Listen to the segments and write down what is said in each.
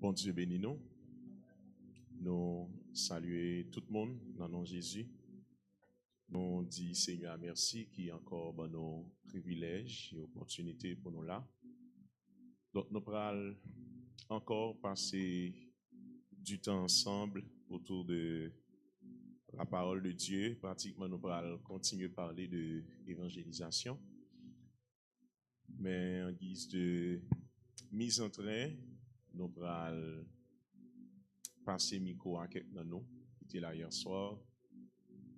Bon Dieu bénis nous. Nous saluons tout le monde dans le nom de Jésus. Nous disons Seigneur merci qui encore bon nos privilèges et opportunités pour nous là. Donc nous allons encore passer du temps ensemble autour de la parole de Dieu. Pratiquement nous allons continuer à parler de l'évangélisation. Mais en guise de mise en train, nous allons passer micro à quelqu'un de nous qui était là hier soir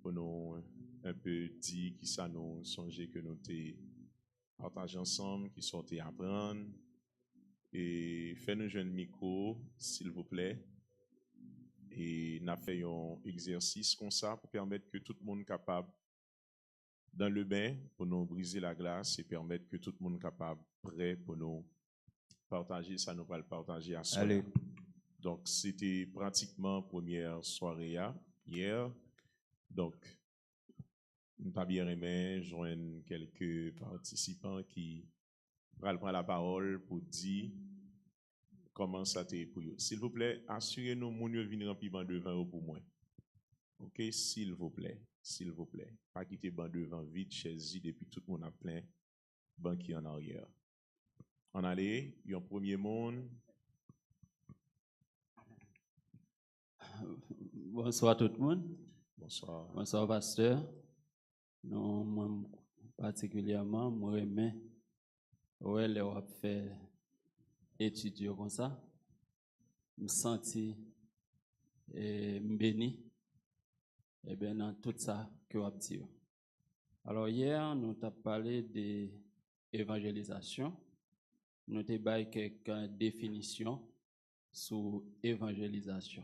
pour nous un peu dire qui ça nous songeait que nous t'ai partagé ensemble, qui sortait apprendre et faites-nous jouer un micro s'il vous plaît et nous fait un exercice comme ça pour permettre que tout le monde capable dans le bain pour nous briser la glace et permettre que tout le monde capable prêt pour nous partager ça nous va le partager à soi. Allez. Donc, c'était pratiquement première soirée hier. Donc, nous avons bien aimé joindre quelques participants qui prennent la parole pour dire comment ça a été pour eux. S'il vous plaît, assurez-nous que nous venons remplir de vin pour moi. Ok, s'il vous plaît. Pas quitter ban devant vite, chaise depuis tout le monde a plein, banc qui en arrière. On allait, il y a un premier monde. Bonsoir tout le monde. Bonsoir. Bonsoir pasteur. Non, moi particulièrement, moi aimé ouais les on fait étudier comme ça. Me senti béni et bien dans tout ça que on dit. Alors hier nous avons parlé de évangélisation. Nous avons donné quelques définitions sur évangélisation.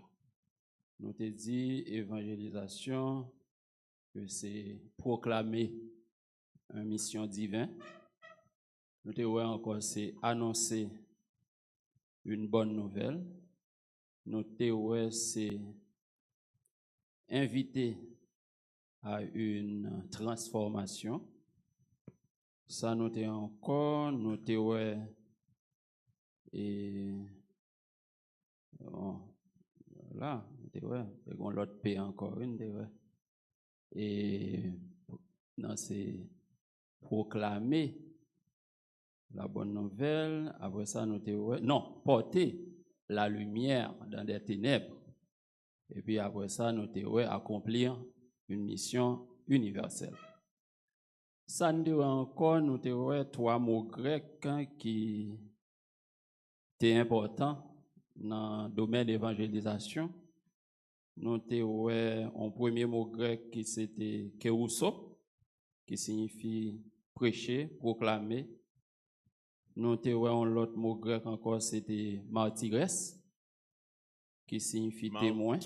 Nous avons dit évangélisation que c'est proclamer une mission divine. Nous avons encore c'est annoncer une bonne nouvelle. Nous avons c'est inviter à une transformation. Ça nous avons encore, nous avons et là, on l'autre paix encore une, et non, c'est proclamer la bonne nouvelle. Après ça, nous non, porter la lumière dans des ténèbres. Et puis après ça, nous accomplir une mission universelle. Ça nous encore, nous trois mots grecs qui étaient importants dans le domaine de l'évangélisation. Nous avons un premier mot grec qui c'était kérousso, qui signifie prêcher, proclamer. Nous avons l'autre mot grec encore, c'était martyres, qui signifie témoin.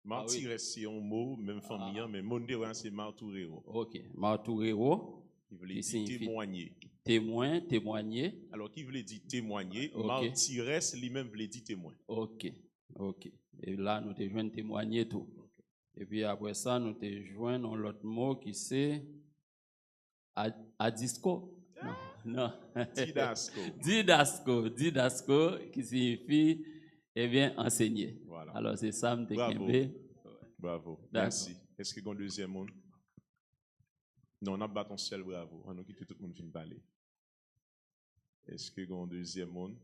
Martyres, c'est un mot, même famille, mais mon c'est martyréo. Ok, martyréo. Qui signifie témoigner. Témoin, témoigner. Alors, qui voulait dire témoigner, okay. Martyres lui-même voulait dire témoin. Ok. Et là, nous te joignons témoigner tout. Okay. Et puis après ça, nous te joignons l'autre mot qui c'est adisco. Non. Didasco, qui signifie, enseigner. Voilà. Alors, c'est ça, me Bravo. Merci. Est-ce qu'il y a un deuxième monde? Non, on a battu ton seul bravo. On a quitté tout le monde fin parler. Est-ce qu'il y a un deuxième monde?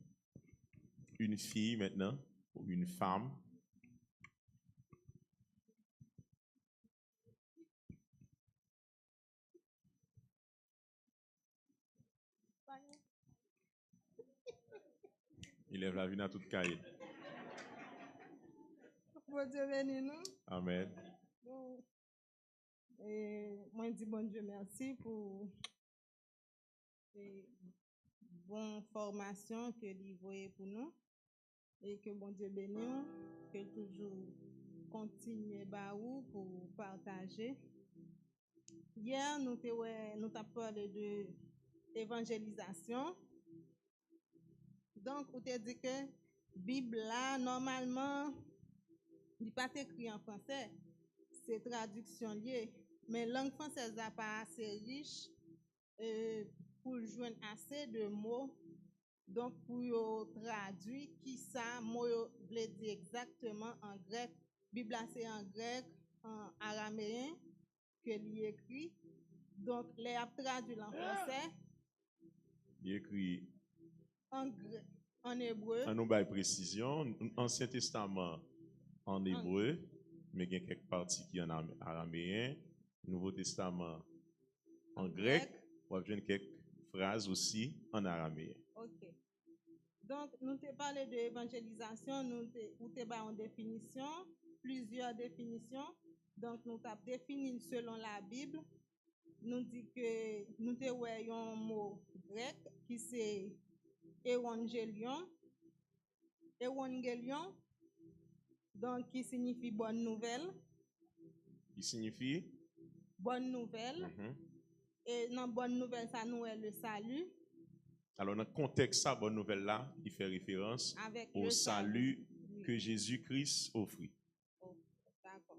Une fille maintenant, ou une femme? Il lève la vie dans toute cahier. Bon Dieu béni nous. Amen. Bon. Et moi je dis bon Dieu merci pour bonne formation que livré pour nous et que bon Dieu béni que toujours continue pour partager. Hier nous avons parlé de évangélisation. Donc, on t'a dit que Bible là, normalement, il n'est pas écrit en français, c'est traduction liée. Mais langue française n'est pas assez riche pour joindre assez de mots Donc, pour yo traduire qui ça, moi, yo vle dire exactement en grec. Bible là, c'est en grec, en araméen, que l'y écrit. Donc, les a traduit en français, Il écrit en grec, en hébreu, en nous bail précision, Ancien Testament en hébreu, mais il y a quelques parties qui en araméen, Nouveau Testament en grec, ou bien quelques phrases aussi en araméen. OK. Donc, nous te parlé de évangélisation, nous te ba en définition, plusieurs définitions. Donc, nous t'avons défini selon la Bible. Nous dit que nous te voyons un mot grec qui c'est évangélion. Évangélion, donc qui signifie bonne nouvelle. Qui signifie? Bonne nouvelle. Et dans bonne nouvelle, ça nous est le salut. Alors, dans le contexte, ça, bonne nouvelle là, il fait référence Avec au le salut oui. que Jésus-Christ offrit. Oh, d'accord.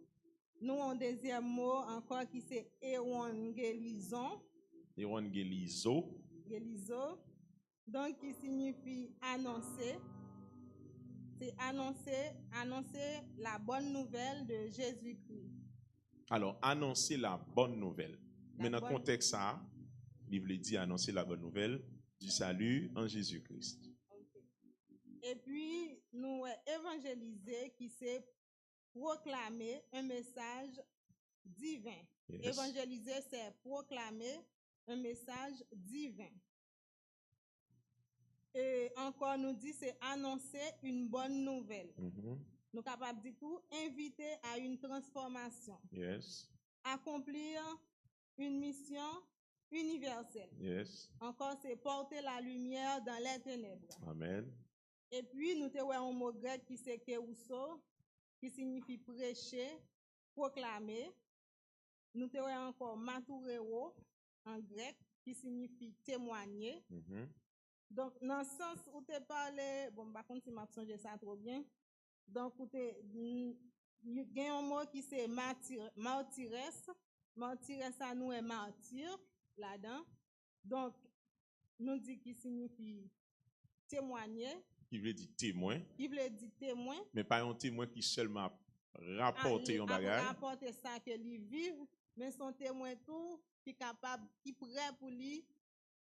Nous, un deuxième mot encore qui c'est évangélisons. Évangéliso. Géliso. Donc, qui signifie annoncer. C'est annoncer la bonne nouvelle de Jésus-Christ. Alors, annoncer la bonne nouvelle. Mais dans le contexte, ça, il veut dire annoncer la bonne nouvelle du salut en Jésus-Christ. Okay. Et puis, nous évangéliser qui c'est proclamer un message divin. Yes. Évangéliser, c'est proclamer un message divin. Et encore, nous dit, c'est annoncer une bonne nouvelle. Nous sommes capables de tout inviter à une transformation. Yes. Accomplir une mission universelle. Yes. Encore, c'est porter la lumière dans les ténèbres. Amen. Et puis, nous avons un mot grec qui c'est kéouso, qui signifie prêcher, proclamer. Nous avons encore matureo en grec, qui signifie témoigner. Donc, dans le sens où tu parlé, bon, par contre, si je ne ça trop bien. Donc, il y a un mot qui c'est martyres. Martyres, ça nous est martyr là-dedans. Donc, nous dit qui signifie témoigner. Qui veut dire témoin. Qui veut dire témoin. Mais pas un témoin qui seulement rapporte un bagage. Rapporter ça que lui vive, mais son témoin tout qui est capable, qui est prêt pour lui.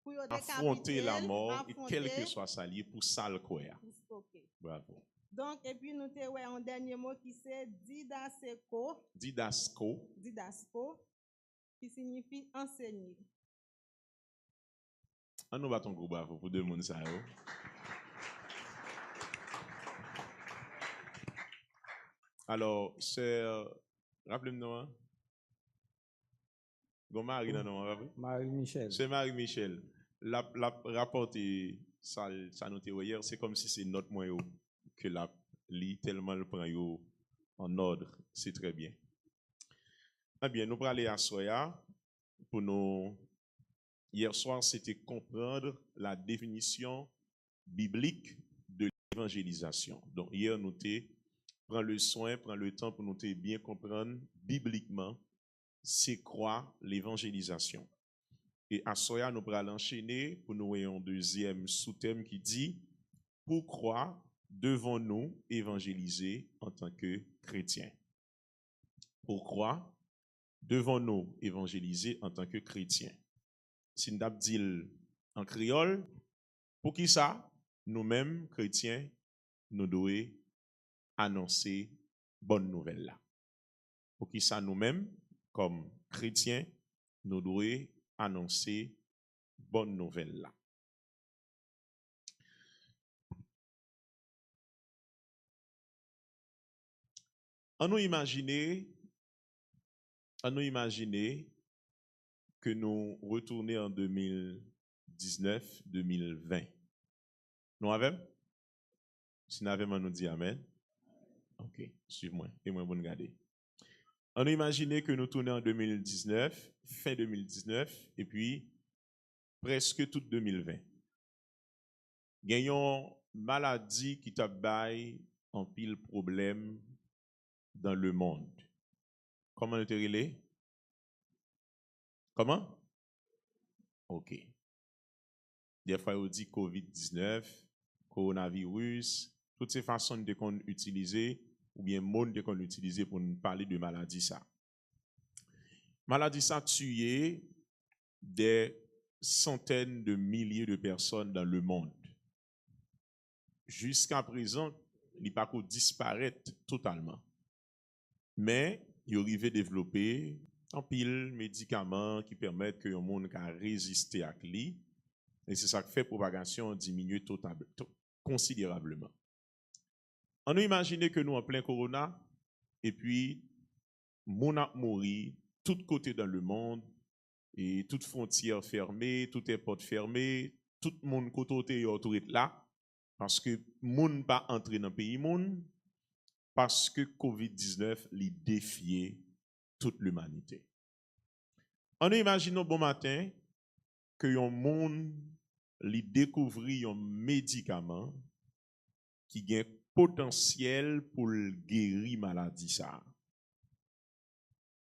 Pour affronter la mort, et quel que soit sa lié, pour ça le croire. Okay. Bravo. Donc, et puis nous avons un dernier mot qui c'est didasco. Didasco, qui signifie enseigner. On nous bat ton gros bravo pour deux mondes ça. Alors, c'est, rappelez-moi, Marie-Michel. C'est Marie-Michel. La rapporté, ça noté hier, c'est comme si c'est notre moyen que la lit tellement le prend en ordre. C'est très bien. Eh bien, nous allons aller à Soya pour nous. Hier soir, c'était comprendre la définition biblique de l'évangélisation. Donc, hier, nous prend le temps pour nous bien comprendre bibliquement c'est quoi l'évangélisation. Et à Soya, nous allons enchaîner pour nous ayons un deuxième sous-thème qui dit pourquoi devons-nous évangéliser en tant que chrétiens? Pourquoi devons-nous évangéliser en tant que chrétiens? Si nous dit en créole, pour qui ça? Nous-mêmes, chrétiens, nous devons annoncer bonne nouvelle là. Pour qui ça nous-mêmes, comme chrétiens, nous devons annoncer bonne nouvelle là. On nous imaginer que nous retournons en 2019-2020. Nous avons? Si nous avons, on nous dit Amen. Ok, suivez-moi et moi, vous regardez. On imagine que nous tournons en 2019, fin 2019, et puis presque toute 2020. Gagnons maladie qui t'a bail en pile problème dans le monde. Comment nous te relais? Comment? Ok. des fois on dit COVID-19, coronavirus, toutes ces façons de qu'on utiliser ou bien mots de qu'on utiliser pour nous parler de maladie ça. Maladie ça tué des centaines de milliers de personnes dans le monde. Jusqu'à présent, il n'a pas qu'à disparaître totalement. Mais il arrive à développer un pile médicaments qui permettent que le monde puisse résister à lui. Et c'est ça qui fait propagation diminuer considérablement. On a imaginé que nous en plein corona, et puis, mon a mouru, tout côté dans le monde, et toute frontière fermée, toutes les portes fermées, tout le monde côté autour de là, parce que moun pas entrer dans le pays moun, parce que COVID-19 li défiait toute l'humanité. On imagine bon matin que yon moun li découvri un médicament qui a potentiel pour guérir maladie ça.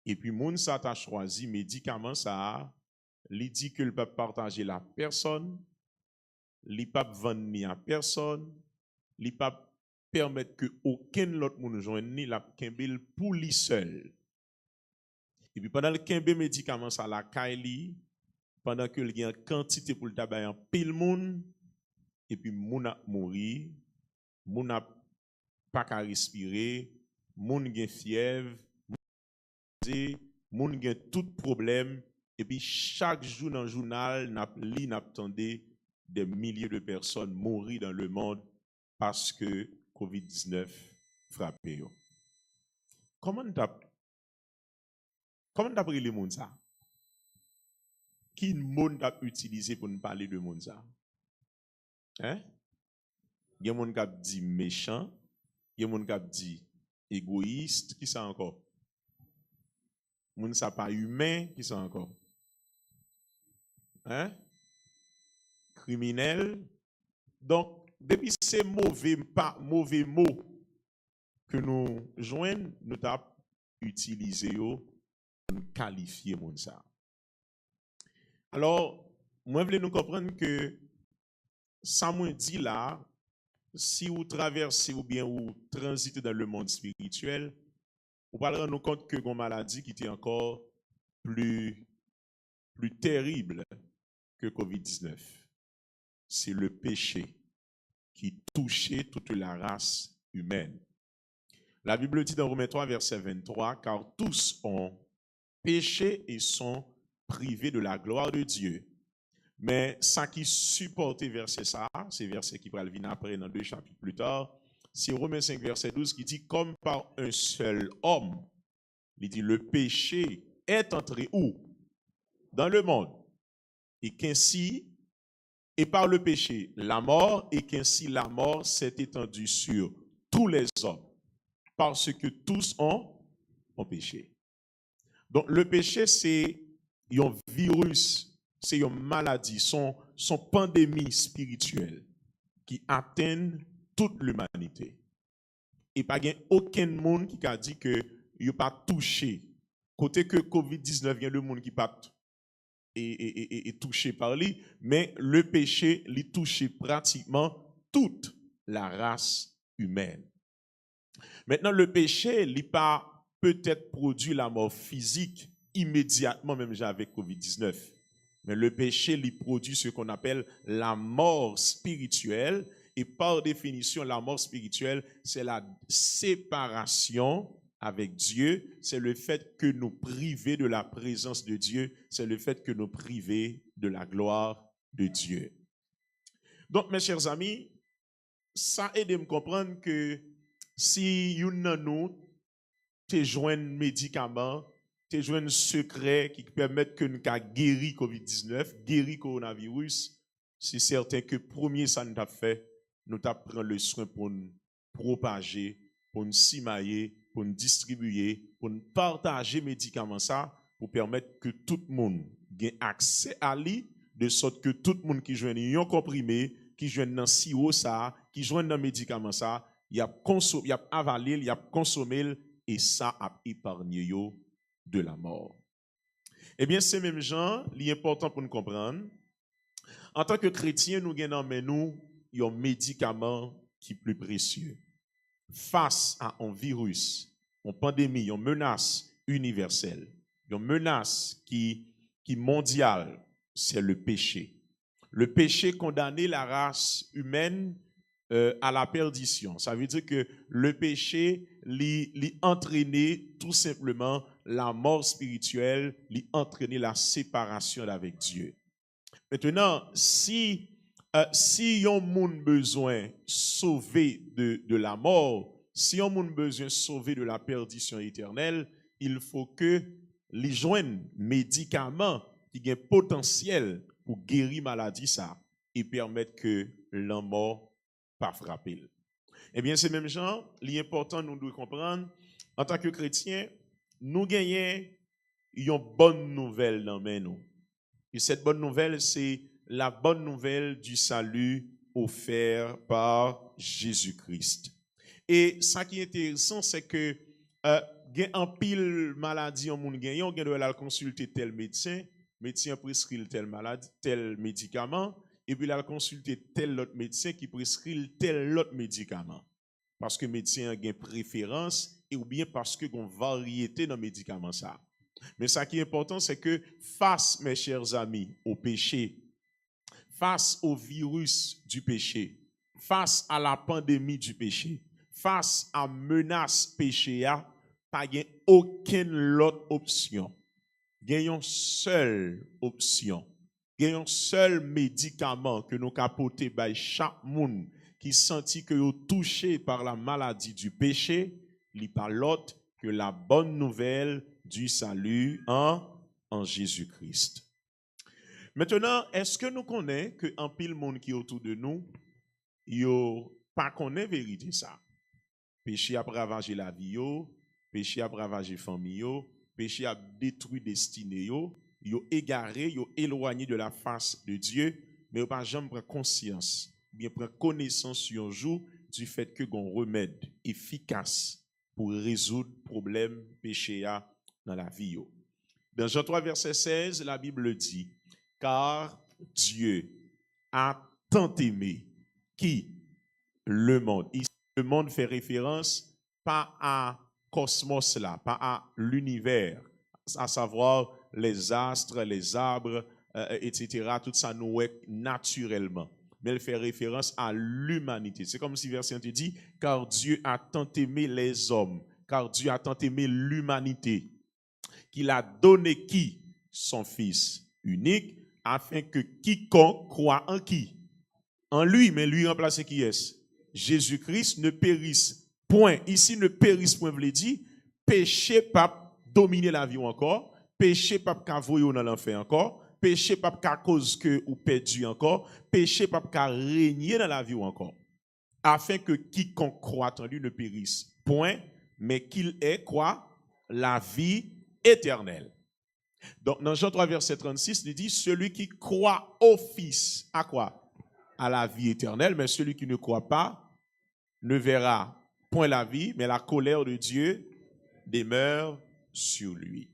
Et puis moun sa ta choisi médicament ça, li dit que le peut partager la personne, li pas vendre ni à personne, li pas permettre que aucun autre moun joigne ni la kembel pour lui seul. Et puis pendant le kembe médicament ça la kaili, pendant que il y a une quantité pour le tabac en pile moun, et puis moun a mouri, moun a pas qu'à respirer, moun gen fièvre, moun gen tout problème, et puis chaque jour dans le journal n'a attendé des milliers de personnes mourir dans le monde parce que COVID-19 frappe. Comment t'as pris le monde ça? Qui monde t'a utilisé pour nous parler de monde ça? Hein? Il y a monde qui dit méchant, il y a monde qui dit égoïste, qui ça encore? Monde ça pas humain, qui ça encore? Hein? Criminel. Donc, depuis ces mauvais mots que nous joignons, nous avons utilisé pour qualifier monde ça. Alors, moi, je voulais nous comprendre que ça me dit là, si vous traversez ou bien vous transitez dans le monde spirituel, vous allez rendre compte que une maladie qui était encore plus terrible que COVID-19. C'est le péché qui touchait toute la race humaine. La Bible dit dans Romains 3, verset 23, car tous ont péché et sont privés de la gloire de Dieu. Mais ça qui supporte verset ça, c'est verset qui va venir après dans 2 chapitres plus tard, c'est Romains 5, verset 12 qui dit, comme par un seul homme, il dit, le péché est entré où? Dans le monde. Et qu'ainsi, et par le péché, la mort, et qu'ainsi la mort s'est étendue sur tous les hommes, parce que tous ont péché. Donc le péché, c'est un virus, c'est une maladie, son pandémie spirituelle qui atteint toute l'humanité. Et pas aucun monde qui a dit que il n'a pas touché. Côté que COVID-19, il y a le monde qui pas est touché par lui, mais le péché lui touche pratiquement toute la race humaine. Maintenant, le péché lui pas peut-être produit la mort physique immédiatement, même avec COVID-19. Mais le péché lui produit ce qu'on appelle la mort spirituelle. Et par définition, la mort spirituelle, c'est la séparation avec Dieu, c'est le fait que nous priver de la présence de Dieu, c'est le fait que nous priver de la gloire de Dieu. Donc, mes chers amis, ça aide à me comprendre que si une de nous te joint un médicament, te joint un secret qui permet que nous guérir COVID-19, guérir coronavirus, c'est certain que premier ça nous a fait, nous avons pris le soin pour nous propager, pour nous simailler, pour nous distribuer, pour nous partager les médicaments ça, pour permettre que tout le monde ait accès à lui, de sorte que tout le monde qui joue un comprimé, qui joue un sirop ça, qui joue un médicament ça, il a avalé, il a consommé, et ça a épargné de la mort. Eh bien, ces mêmes gens, il est important pour nous comprendre. En tant que chrétien, nous avons un médicament qui est plus précieux. Face à un virus, une pandémie, une menace universelle, une menace qui est mondiale, c'est le péché. Le péché condamnait la race humaine à la perdition. Ça veut dire que le péché lui entraînait tout simplement la mort spirituelle, lui entraînait la séparation avec Dieu. Maintenant, si on a besoin de sauver de la mort, si on a besoin de sauver de la perdition éternelle, il faut que les joignent médicaments qui ont potentiel pour guérir maladie ça et permettre que la mort pas frapper. Eh bien, ces mêmes gens, l'important nous devons comprendre, en tant que chrétiens, nous gagnons une bonne nouvelle dans nous. Et cette bonne nouvelle, c'est la bonne nouvelle du salut offert par Jésus-Christ. Et ça qui est intéressant, c'est que il y a un pile maladie en monde gagnant, on doit aller consulter tel médecin prescrit tel maladie, tel médicament, et puis il a consulter tel autre médecin qui prescrit tel autre médicament. Parce que le médecin a une préférence, et ou bien parce que une variété dans le médicament ça. Mais ce qui est important, c'est que face, mes chers amis, au péché, face au virus du péché, face à la pandémie du péché, face à menace péché, pas y a aucune autre option. Il y a une seule option. Il y a un seul médicament que nous capoter par chaque monde qui sentit que est touché par la maladie du péché, il n'y a pas l'autre que la bonne nouvelle du salut en Jésus-Christ. Maintenant, est-ce que nous connaissons que un pile monde qui est autour de nous, yo pas connaît vérité ça? Péché a ravagé la vie, péché a ravagé la famille, péché a détruit destinée, yo égaré, yo éloigné de la face de Dieu, mais yo pas jamais prendre conscience, bien prendre connaissance un jour du fait que gon remède efficace pour résoudre le problème péché dans la vie. Dans Jean 3, verset 16, la Bible dit, car Dieu a tant aimé qui le monde. Ici, le monde fait référence pas à cosmos là, pas à l'univers, à savoir les astres, les arbres, etc. Tout ça nous est naturellement. Mais elle fait référence à l'humanité. C'est comme si verset te dit, car Dieu a tant aimé les hommes, car Dieu a tant aimé l'humanité, qu'il a donné qui? Son Fils unique, afin que quiconque croit en qui? En lui, mais lui remplacer qui est? Jésus-Christ ne périsse point. Ici, ne périsse point, veut dire, péché pas dominer la vie encore, péché pas cavoyer dans l'enfer encore, péché pas cause que ou perdu encore, péché pas régner dans la vie encore. Afin que quiconque croit en lui ne périsse point, mais qu'il ait quoi? La vie éternelle. Donc, dans Jean 3, verset 36, il dit, celui qui croit au Fils, à quoi? À la vie éternelle, mais celui qui ne croit pas ne verra point la vie, mais la colère de Dieu demeure sur lui.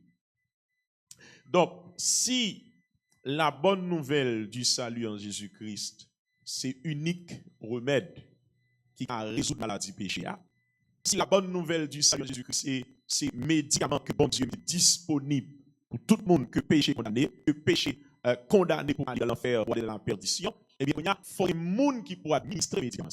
Donc, si la bonne nouvelle du salut en Jésus-Christ, c'est unique remède qui a résoudre la maladie péché, si la bonne nouvelle du salut en Jésus-Christ, c'est médicament que bon Dieu est disponible pour tout le monde que péché condamné, que péché condamné pour aller dans l'enfer, pour aller dans la perdition, eh bien, il faut un monde qui peut administrer les médicaments.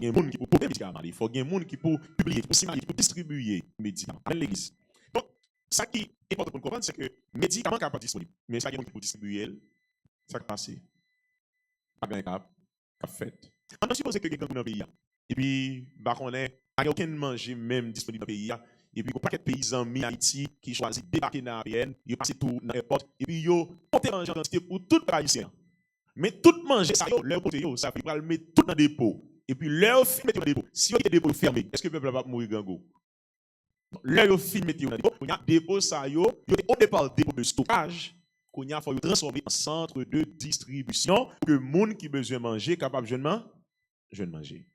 Il faut un monde qui peut porter les médicaments. Il faut un monde qui peut publier, qui peut distribuer les médicaments dans l'église. Donc, ça qui est important pour comprendre, c'est que les médicaments ne sont pas disponibles. Mais ça qui est pour distribuer, ça qui passe. Pas bien cap fait. On a supposé que quelqu'un dans le pays. Et puis, on n'a aucun manger même disponible dans le pays. Et puis, il y a un paquet de paysans en Haïti qui choisissent de débarquer dans l'APN, ils passent tout dans l'airport, et puis ils ont manger en quantité pour tout le haïtien. Mais tout manger, ça, leur côté, ça fait le mettre tout dans des pots. Et puis, leur fin mettre dans des pots. Si vous avez des pots fermés, est-ce que le peuple va mourir gango? Leur fin mettre dans des pots. Il y a des pots, ça, au départ, des pots de stockage, qu'on a faut transformer en centre de distribution pour que les gens qui ont besoin de manger capable de manger.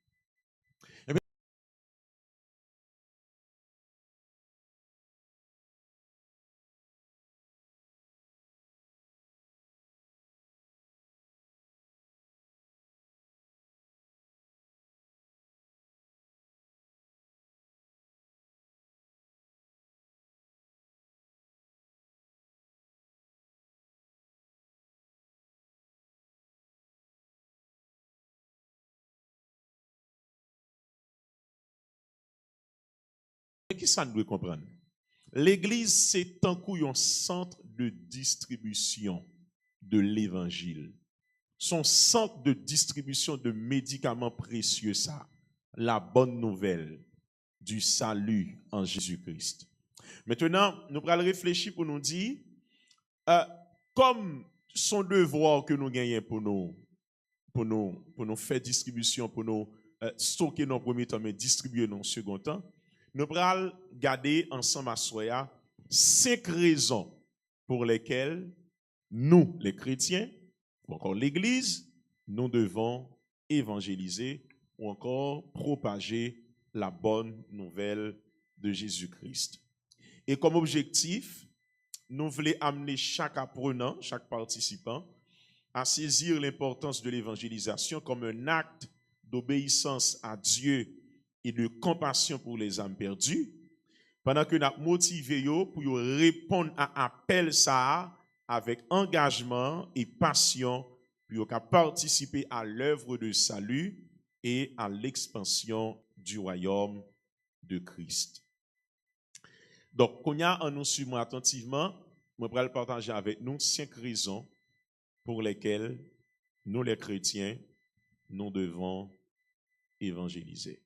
Qui ça nous doit comprendre? L'église, c'est un coup un centre de distribution de l'évangile. Son centre de distribution de médicaments précieux, ça, la bonne nouvelle du salut en Jésus-Christ. Maintenant, nous allons réfléchir pour nous dire, comme son devoir que nous gagnons pour nous faire distribution, pour nous stocker dans le premier temps, mais distribuer dans le second temps, nous allons garder ensemble à soi 5 raisons pour lesquelles nous, les chrétiens, ou encore l'Église, nous devons évangéliser ou encore propager la bonne nouvelle de Jésus-Christ. Et comme objectif, nous voulons amener chaque apprenant, chaque participant, à saisir l'importance de l'évangélisation comme un acte d'obéissance à Dieu et de compassion pour les âmes perdues, pendant que nous avons motivé pour répondre à appel ça avec engagement et passion pour participer à l'œuvre de salut et à l'expansion du royaume de Christ. Donc, quand on nous suit attentivement, je vais partager avec nous 5 raisons pour lesquelles nous, les chrétiens, nous devons évangéliser.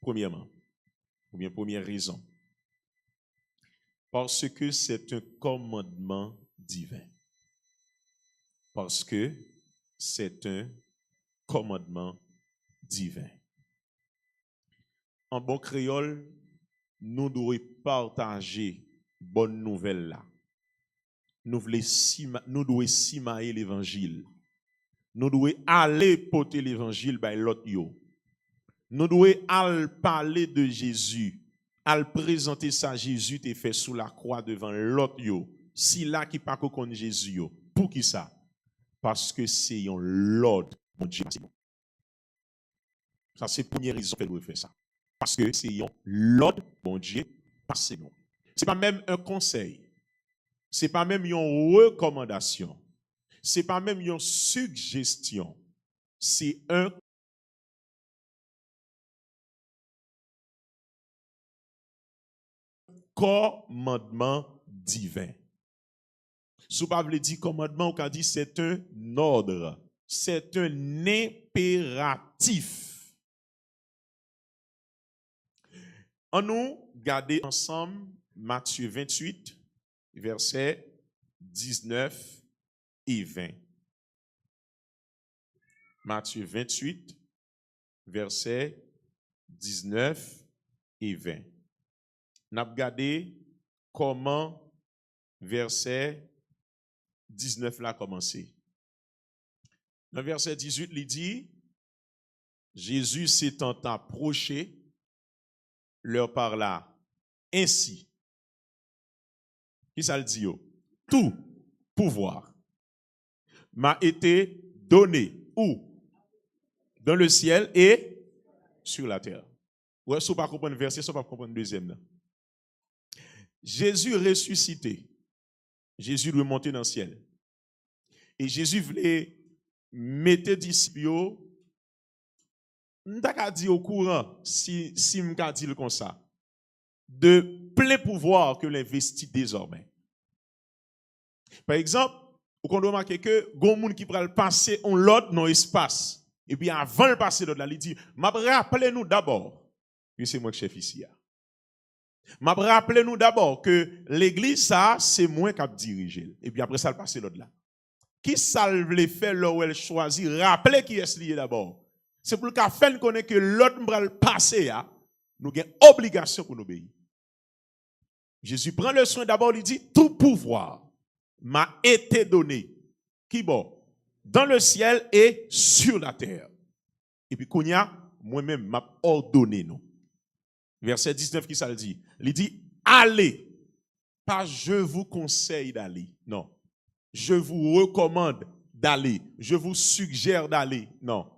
Premièrement, ou bien première raison, parce que c'est un commandement divin. Parce que c'est un commandement divin. En bon créole, nous devons partager bonne nouvelle là. Nous devons simailler l'évangile. Nous devons aller porter l'évangile by l'autre yo. Nous devons aller parler de Jésus, aller présenter ça Jésus t'est fait sous la croix devant l'autre yo. Si là qui pas connaît Jésus yo. Pour qui ça? Parce que c'est un Lord mon Dieu. Ça c'est la première raison qu'elle doit faire ça. Parce que c'est un Lord bon Dieu passé nous. C'est pas même un conseil. C'est pas même une recommandation. C'est pas même une suggestion. C'est un commandement divin. Si vous ne dire commandement, on dit c'est un ordre. C'est un impératif. On nous garder ensemble Matthieu 28, versets 19 et 20. Matthieu 28, versets 19 et 20. Nous avons regardé comment verset 19 là a commencé. Dans verset 18, il dit, Jésus s'étant approché, leur parla ainsi. Qui ça le dit? Tout pouvoir m'a été donné où? Dans le ciel et sur la terre. Ouais, si vous ne pas comprendre le verset, si vous ne pas comprendre le deuxième. Là. Jésus ressuscité. Jésus doit monter dans le ciel. Et Jésus voulait mettre disciples, m'ta dit au courant, si m'ka dit comme ça, de plein pouvoir que l'investit désormais. Par exemple, vous doit remarquer que gon moun qui pral passer on l'autre dans l'espace. Et puis avant de passer l'autre là, il dit, m'a rappelez-nous d'abord que c'est moi qui chef ici. M'a rappelez-nous d'abord que l'église ça c'est moi qui dirige. Et puis après ça le passer l'autre là. Qui ça le fait là où elle choisit, rappelez qui est lié d'abord. C'est pour le cas fait connaît que l'autre m'pral passer nous avons obligation pour nous obéir. Jésus prend le soin d'abord, il dit tout pouvoir m'a été donné. Qui bon? Dans le ciel et sur la terre. Et puis Kounia, moi-même m'a ordonné nous. Verset 19 qui ça le dit? Il dit allez. Pas je vous conseille d'aller. Non. Je vous recommande d'aller. Je vous suggère d'aller. Non.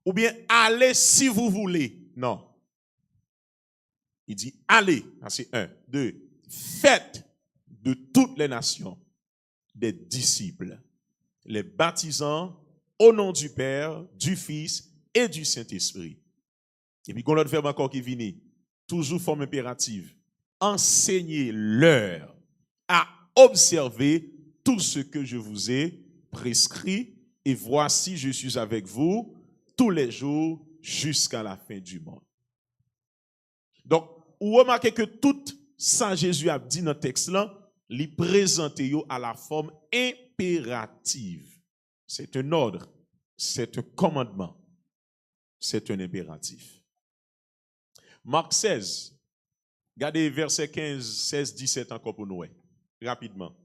Ou bien allez si vous voulez. Non. Il dit allez. C'est 1, 2. Faites de toutes les nations des disciples, les baptisant au nom du Père, du Fils et du Saint-Esprit. Et puis, qu'on a l'autre verbe encore qui vient. toujours forme impérative. Enseignez-leur à observer tout ce que je vous ai prescrit, et voici, je suis avec vous tous les jours jusqu'à la fin du monde. Donc, vous remarquez que tout ça, Jésus a dit dans le texte là, il présente à la forme impérative. C'est un ordre, c'est un commandement, c'est un impératif. Marc 16, regardez versets 15, 16, 17 encore pour nous, rapidement.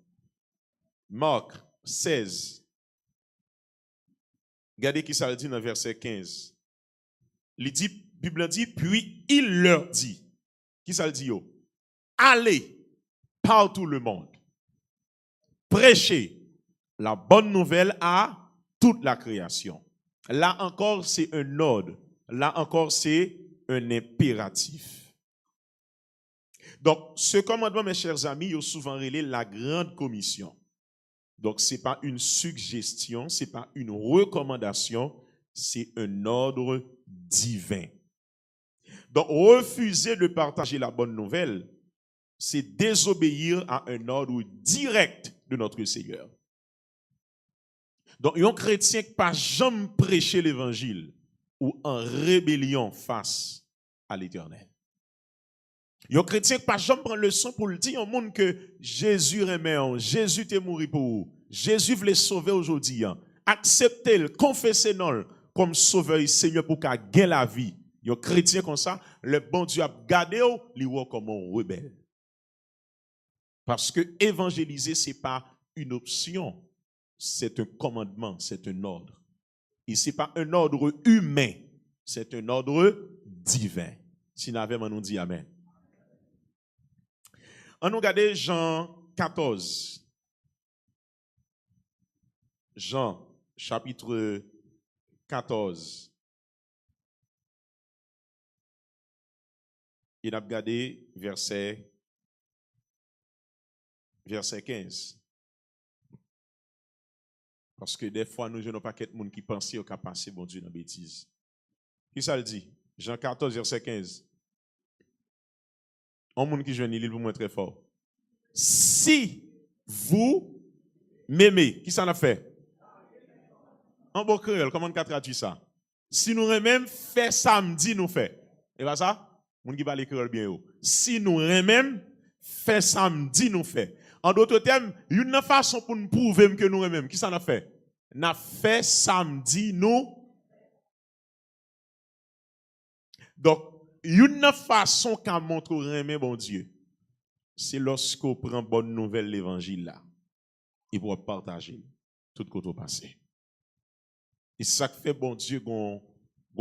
Marc 16, regardez qui ça dit dans verset 15. La Bible dit, puis il leur dit, qui ça dit? Allez partout le monde, prêchez la bonne nouvelle à toute la création. Là encore, c'est un ordre. Là encore, c'est un impératif. Donc, ce commandement, mes chers amis, est souvent relé la grande commission. Donc, ce n'est pas une suggestion, ce n'est pas une recommandation, c'est un ordre divin. Donc, refuser de partager la bonne nouvelle, c'est désobéir à un ordre direct de notre Seigneur. Donc, un chrétien qui n'a pas jamais prêché l'évangile ou en rébellion face à l'Éternel. Un chrétien qui n'a pas jamais prendre le son pour le dire au monde que Jésus remet, Jésus est mort pour vous, Jésus veut les sauver aujourd'hui. Acceptez-le, confessez-le comme sauveur et Seigneur pour qu'il gagne la vie. Un chrétien comme ça, le bon Dieu a gardé, il voit comme un rebelle. Parce que évangéliser, ce n'est pas une option, c'est un commandement, c'est un ordre. Et ce n'est pas un ordre humain, c'est un ordre divin. Si nous avons, on dit Amen. On nous regarde Jean 14. Jean, chapitre 14. Il a regardé verset 15. Parce que des fois, nous n'avons pas quelqu'un monde qui pense qu'il a passé bon Dieu dans la bêtise. Qui ça le dit? Jean 14, verset 15. Un monde qui joue l'île pour moi très fort. Si vous m'aimez, qui ça l'a fait? En bon créole, comment on traduit ça? Si nous même fait samedi, nous fait. Et pas ça? Moun qui parle créole bien haut. Si nous même fait samedi, nous fait. En d'autres termes, une façon pour nous prouver que nous même, qui ça l'a fait? N'a fait samedi, nous. Donc, une façon qu'a montré remet bon Dieu, c'est lorsqu'on prend bonne nouvelle l'évangile là, il pour partager tout côté passé. Et ça fait bon Dieu gon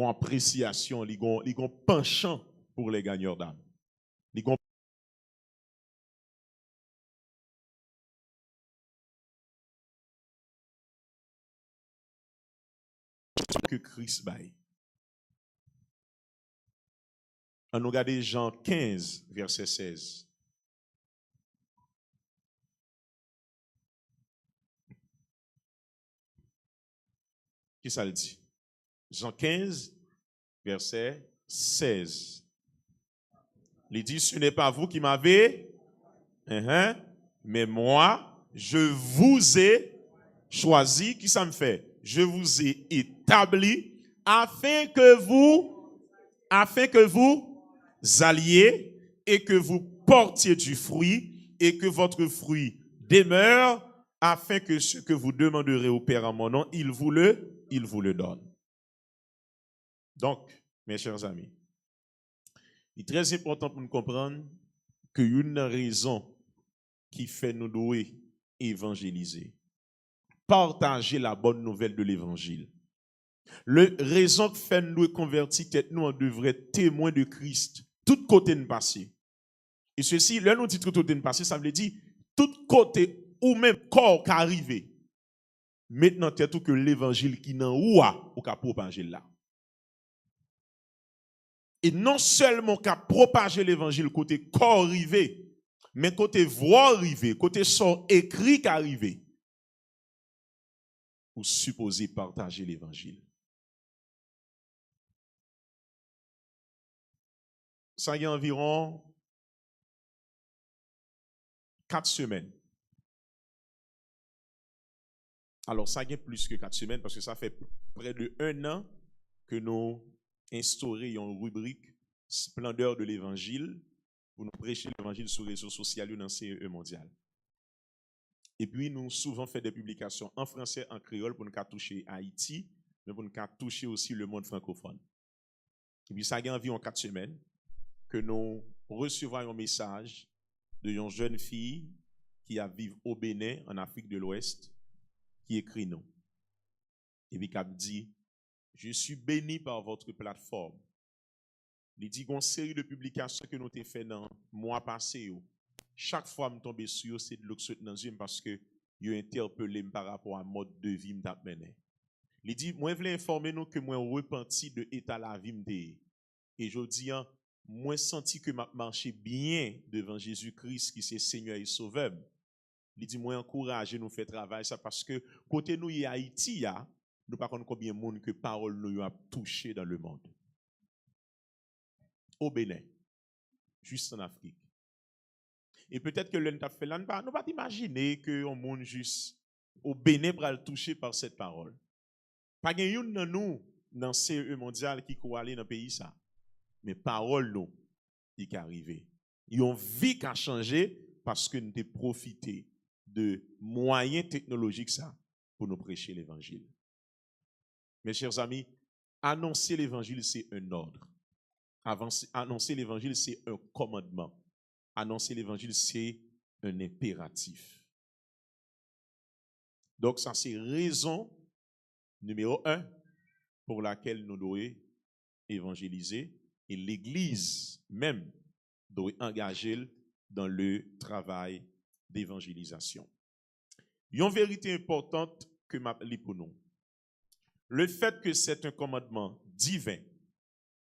appréciation, il gon penchant pour les gagneurs d'âme. Il gon que Christ baille. On nous regarde Jean 15, verset 16. Qui ça le dit? Jean 15, verset 16. Il dit, ce n'est pas vous qui m'avez, mais moi, je vous ai choisi. Qui ça me fait? Je vous ai établi afin que vous alliez et que vous portiez du fruit et que votre fruit demeure, afin que ce que vous demanderez au Père en mon nom, il vous le donne. Donc, mes chers amis, il est très important pour nous comprendre qu'une raison qui fait nous douer évangéliser, partager la bonne nouvelle de l'évangile. La raison qui fait nous convertir tête nous en de vrais témoins de Christ, tout côté de passé. Et ceci, là nous dit tout côté de passé, ça veut dire tout côté ou même corps qui arrive. Maintenant, c'est tout que l'évangile qui n'en ou qu'a propager là. Et non seulement qu'a propager l'évangile côté corps arrivé, mais côté voix arrivé, côté son écrit qu'arrivé. Ou supposé partager l'évangile. ça y a environ 4 semaines. Alors, ça y a plus que 4 semaines parce que ça fait près de 1 an que nous instaurons une rubrique Splendeur de l'Évangile pour nous prêcher l'Évangile sur les réseaux sociaux dans le CE mondial. Et puis, nous souvent fait des publications en français, en créole pour nous toucher Haïti, mais pour nous toucher aussi le monde francophone. Et puis, ça y a environ 4 semaines que nous recevons un message d'une jeune fille qui vit au Bénin, en Afrique de l'Ouest, qui écrit nous. Et puis, qui dit, je suis béni par votre plateforme. Il dit qu'il y a une série de publications que nous avons fait dans le mois passé. Chaque fois que je tombe sur c'est de l'oxyde dans les yeux parce que vous interpellé par rapport à mode de vie que je mené. Il dit, moi, je voulais informer nous que moi, repenti de l'état de la vie. Et je dis, moi, senti que je marché bien devant Jésus-Christ qui est Seigneur et Sauveur. Il dit, moi, encouragez nous faire travail ça parce que côté nous, il y a Haïti, nous ne savons pas combien de monde que parole nous a touché dans le monde. Au Bénin, juste en Afrique. Et peut-être que l'un t'a fait là, nous ne pouvons pas imaginer que on monde juste au Bénin va le toucher par cette parole. Pas qu'il y ait dans nous, dans CE mondial qui peut aller dans le pays ça. Mais parole nous, qui est arrivé. Ils ont vie qui a changé parce que nous avons profité de moyens technologiques ça pour nous prêcher l'évangile. Mes chers amis, annoncer l'évangile c'est un ordre. Annoncer l'évangile c'est un commandement. Annoncer l'évangile c'est un impératif. Donc ça c'est raison numéro 1 pour laquelle nous devons évangéliser et l'Église même doit engager dans le travail d'évangélisation. Une vérité importante que m'a li pour nous. Le fait que c'est un commandement divin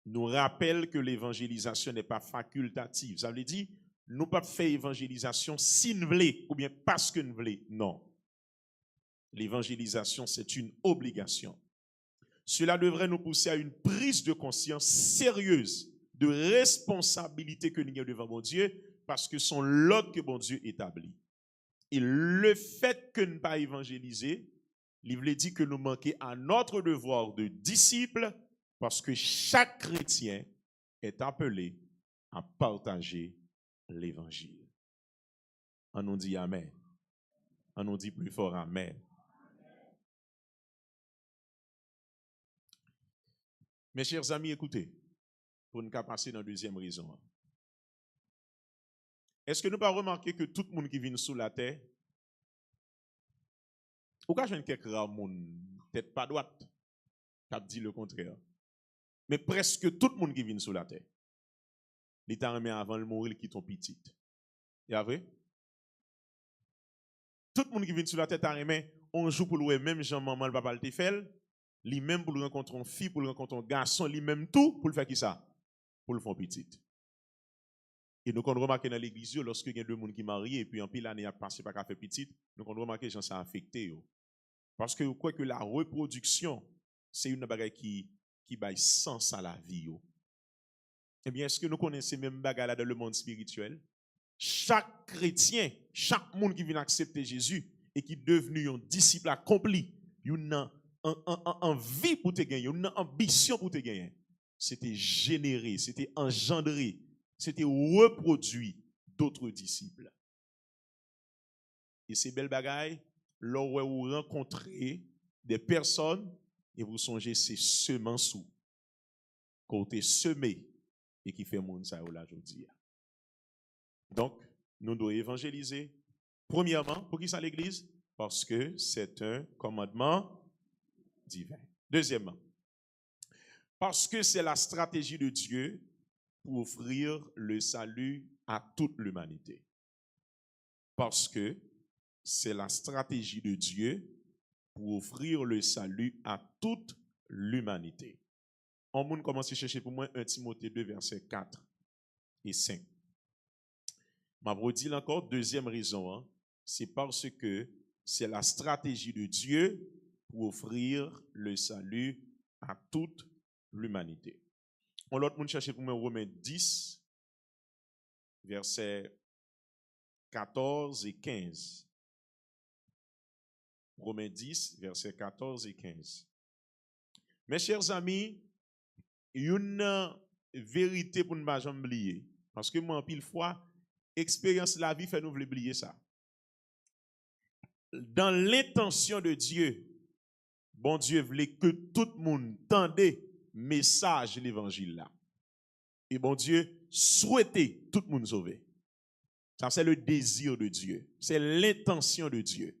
nous rappelle que l'évangélisation n'est pas facultative. Ça veut dire, nous ne pas faire évangélisation si nous voulons ou bien parce que nous voulons. Non. L'évangélisation, c'est une obligation. Cela devrait nous pousser à une prise de conscience sérieuse de responsabilité que nous avons devant mon Dieu parce que son l'ordre que mon Dieu établit. Et le fait que nous ne pas évangéliser, il veut dire que nous manquons à notre devoir de disciples parce que chaque chrétien est appelé à partager l'évangile. On nous dit Amen. On nous dit plus fort Amen. Mes chers amis, écoutez, pour nous passer dans la deuxième raison. Est-ce que nous pas remarqué que tout le monde qui vient sous la terre, ou quand je viens quelques rares monde, peut-être pas droite, qui dit le contraire, mais presque tout le monde qui vient sous la terre, il t'a remis avant le mourir qui ton petit. Y a vrai? Tout le monde qui vient sous la terre t'a remis, on joue pour le même Jean-Maman, le papa le fait, lui-même pour le rencontrer une fille, pour le rencontrer un garçon, lui-même tout pour le faire qui ça? Pour le faire petit. Et nous, quand on remarque dans l'église, lorsque il y a deux personnes qui marient et puis en pile l'année a passé par café petit, nous, on remarque que les gens sont affectés. Parce que quoi que la reproduction, c'est une bagaille qui baille sens à la vie. Eh bien, est-ce que nous connaissons même bagaille dans le monde spirituel? Chaque chrétien, chaque monde qui vient accepter Jésus et qui est devenu un disciple accompli, il a une vie pour te gagner, une ambition pour te gagner. C'était généré, c'était engendré, c'était reproduit d'autres disciples. Et ces belles bagailles, là où vous rencontrez des personnes et vous songez c'est semences côté semé et qui fait monde ça aujourd'hui. Donc, nous devons évangéliser. Premièrement, pour qui ça l'église? Parce que c'est un commandement divin. Deuxièmement, parce que c'est la stratégie de Dieu pour offrir le salut à toute l'humanité. Parce que c'est la stratégie de Dieu pour offrir le salut à toute l'humanité. On peut commencer à chercher pour moi 1 Timothée 2, versets 4 et 5. Je vous dis encore, deuxième raison, c'est parce que c'est la stratégie de Dieu pour offrir le salut à toute l'humanité. On l'autre monde chercher pour moi Romains 10, versets 14 et 15. Romains 10, versets 14 et 15. Mes chers amis, il y a une vérité pour ne pas jamais oublier. Parce que moi, en pile fois, expérience de la vie fait nous oublier ça. Dans l'intention de Dieu, bon Dieu voulait que tout le monde tendait message de l'évangile là. Et bon Dieu souhaitait tout le monde sauver. Ça, c'est le désir de Dieu. C'est l'intention de Dieu.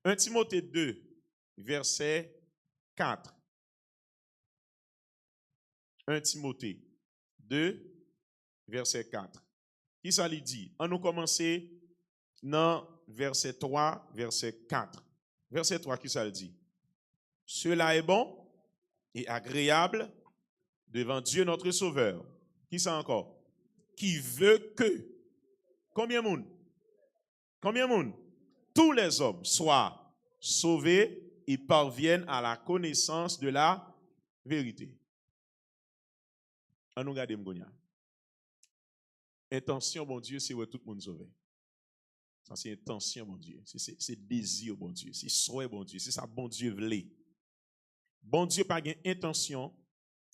1 Timothée 2, verset 4. 1 Timothée 2, verset 4. Qui ça lui dit? On nous commencer dans verset 3, verset 4. Verset 3, qui ça le dit? Cela est bon et agréable devant Dieu notre Sauveur. Qui ça encore? Qui veut que, combien de monde? Combien de monde? Tous les hommes soient sauvés et parviennent à la connaissance de la vérité. On nous regarde m'gonia. Intention, bon Dieu, c'est où tout le monde sauvé. Ça, c'est intention, bon Dieu. C'est désir, bon Dieu. C'est souhait, bon Dieu. C'est ça, bon Dieu voulait. Bon Dieu, pas gain intention,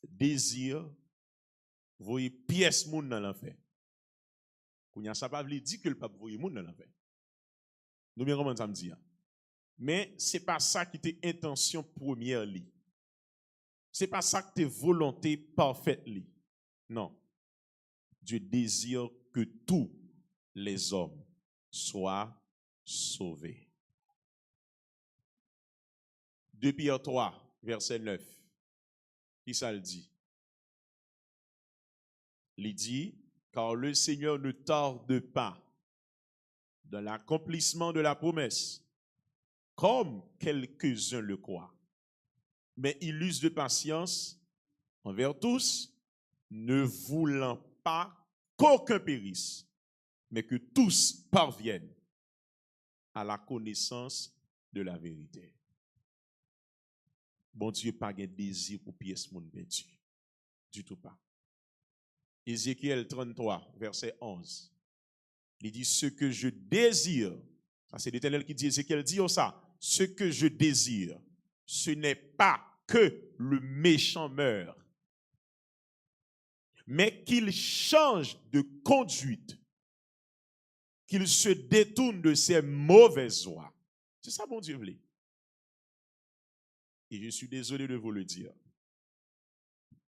désir, voyez pièce moun dans l'enfer. Kounya ça pas veut dire que le pape voyez moun dans l'enfer. Nous bien comment ça me dit. Mais c'est pas ça qui était intention première li. C'est pas ça qui était volonté parfaite li. Non. Dieu désire que tous les hommes soient sauvés. 2 Pierre 3, verset 9. Qui ça le dit? Il dit, car le Seigneur ne tarde pas dans l'accomplissement de la promesse, comme quelques-uns le croient, mais il use de patience envers tous, ne voulant pas qu'aucun périsse, mais que tous parviennent à la connaissance de la vérité. Bon Dieu pas de désir pour pièce moun perdu. Du tout pas. Ézéchiel 33, verset 11. Il dit, ce que je désire, ça c'est l'Éternel qui dit, Ézéchiel dit ça, ce que je désire, ce n'est pas que le méchant meure, mais qu'il change de conduite, qu'il se détourne de ses mauvaises voies. C'est ça, bon Dieu voulait. Et je suis désolé de vous le dire.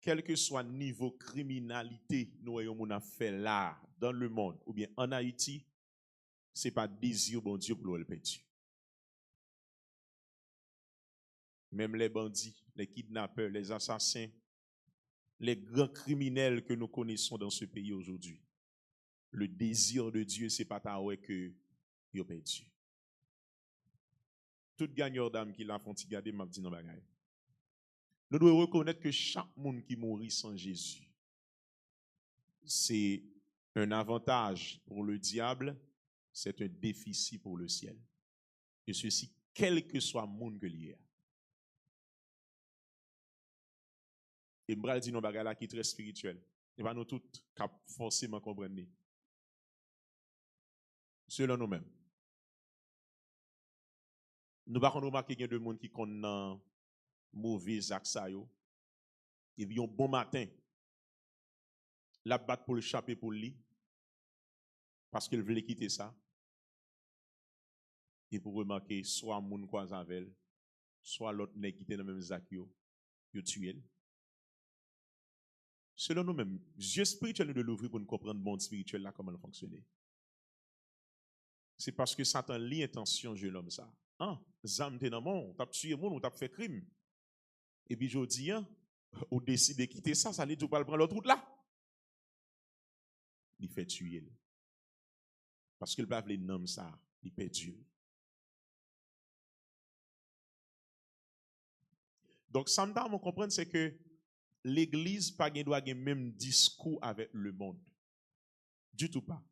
Quel que soit le niveau de criminalité nous avons fait là, dans le monde, ou bien en Haïti, ce n'est pas désir, bon Dieu, pour le perdu. Même les bandits, les kidnappeurs, les assassins, les grands criminels que nous connaissons dans ce pays aujourd'hui, le désir de Dieu, ce n'est pas ta que ils ont perdu. Tout gagneur d'âme qui l'a font garder m'a dit non bagaille. Nous devons reconnaître que chaque monde qui mourit sans Jésus, c'est un avantage pour le diable, c'est un déficit pour le ciel. Et ceci, quel que soit le monde que l'il y a. Et m'bral dit non bagaille là qui est très spirituel. Et pas nous tous cap forcément comprendre. Selon nous-mêmes. Nous pas remarquer qu'il y a des gens qui connaissent mauvais actes et puis un bon matin la batte pour le chaper pour lui parce qu'il voulait quitter ça et pour remarquer soit moun croise avec soit l'autre nèg qui était dans même zakio yo tué selon nous mêmes yeux spirituels de l'ouvrir pour nous comprendre le monde spirituel là comment il fonctionne. C'est parce que Satan lit intention jeune homme ça zam te nan mon t'a tué moun ou t'a fait crime. Et puis, je dis, ou décide de quitter ça, ça ne dit pas prendre l'autre route là. Il fait tuer. Parce qu'il ne peut pas les nommer ça, il fait Dieu. Donc, ça me donne à comprendre, c'est que l'Église pas doit avoir le même discours avec le monde. Du tout pas.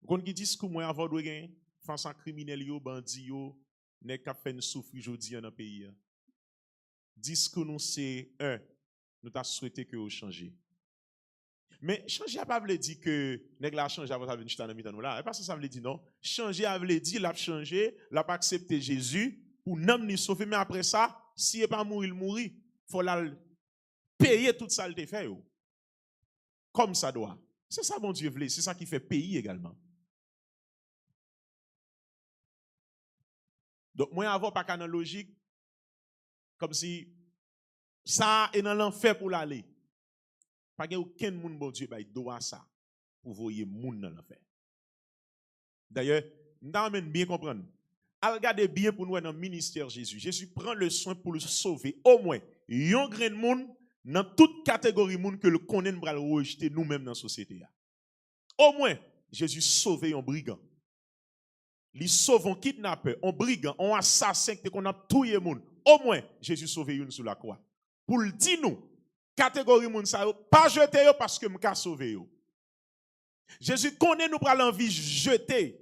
Quand on dit discours, moi, avant de gagner, face à criminels, bandits, n'est qu'à faire souffrir aujourd'hui dans le pays. discours nous c'est un, nous t'a souhaité que vous changez. Mais changer a pas veut dire que nèg la changer avant ça venir dans mi-temps nous là, parce que ça veut dire non, changer a veut dire l'a changer, l'a pas accepter Jésus pour n'am ni sauver mais après ça, si est pas mourir, il mourir, faut la payer toute ça le fait yo. Comme ça doit. C'est ça mon Dieu veut, c'est ça qui fait payer également. Donc moi avant pas canon logique comme si ça est dans l'enfer pour l'aller. Pas qu'il y ait aucun monde, bon Dieu, il doit ça pour voyer monde dans l'enfer. D'ailleurs, nous devons bien comprendre. Regardez bien pour nous dans le ministère Jésus. Jésus prend le soin pour le sauver. Au moins, un grain de monde dans toute catégorie de monde que le connaît, nous le rejeter nous-mêmes dans la société. Au moins, Jésus sauve un brigand. Il sauve un kidnappeur, un brigand, un assassin qu'on a tué le monde. Au moins, Jésus sauve une sur la croix. Pour le dire nous, catégorie moun sa yo, pas jeter yo parce que m'ka sauvé yo. Jésus connaît nous pral envie jeter.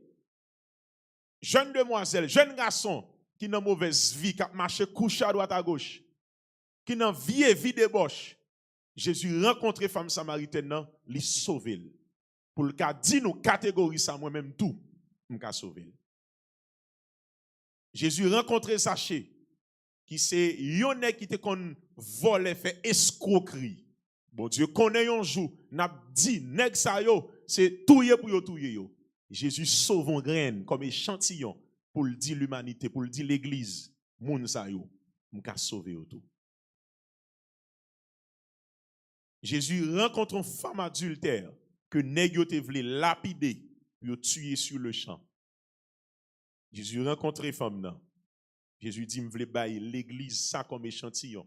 Jeune demoiselle, jeune garçon qui dans mauvaise vie, qui marche couché à droite à gauche, qui dans vie débauche. Jésus rencontre femme samaritaine nan, li sauvé. Pour le cas dit nous catégorie ça moi même tout, m'ka sauvé. Jésus rencontre Zachée qui c'est yon qui te kon volé fait escroquerie. Bon Dieu connaît un jour, n'a dit nèg sa yo, c'est touyer pour yo touyer yo. Jésus sauve un graine comme échantillon pour le dire l'humanité, pour le dire l'église, moun sa yo, m'ka sauver yo tout. Jésus rencontre une femme adultère que nèg yo te vle lapider, yo tuer sur le champ. Jésus rencontre femme nan. Jésus dit, m'vle bailler l'église ça comme échantillon.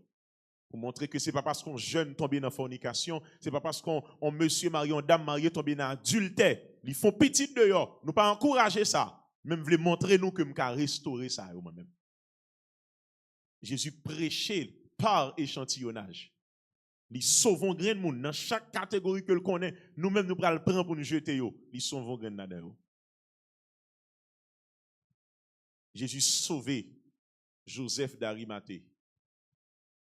Pour montrer que ce n'est pas parce qu'on jeune tombe dans la fornication, ce n'est pas parce qu'on monsieur marié, on dame mariée tombe dans l'adultère. Ils font petit dehors. Nous pas encourager ça. Même voulez montrer nous que nous pouvons restaurer ça moi-même. Jésus prêchait par échantillonnage. Il sauve un grain de monde dans chaque catégorie que le connaît. Nous-mêmes nous prenons le prendre pour nous jeter. Il sauve un grain de monde. Jésus sauvé Joseph d'Arimathée.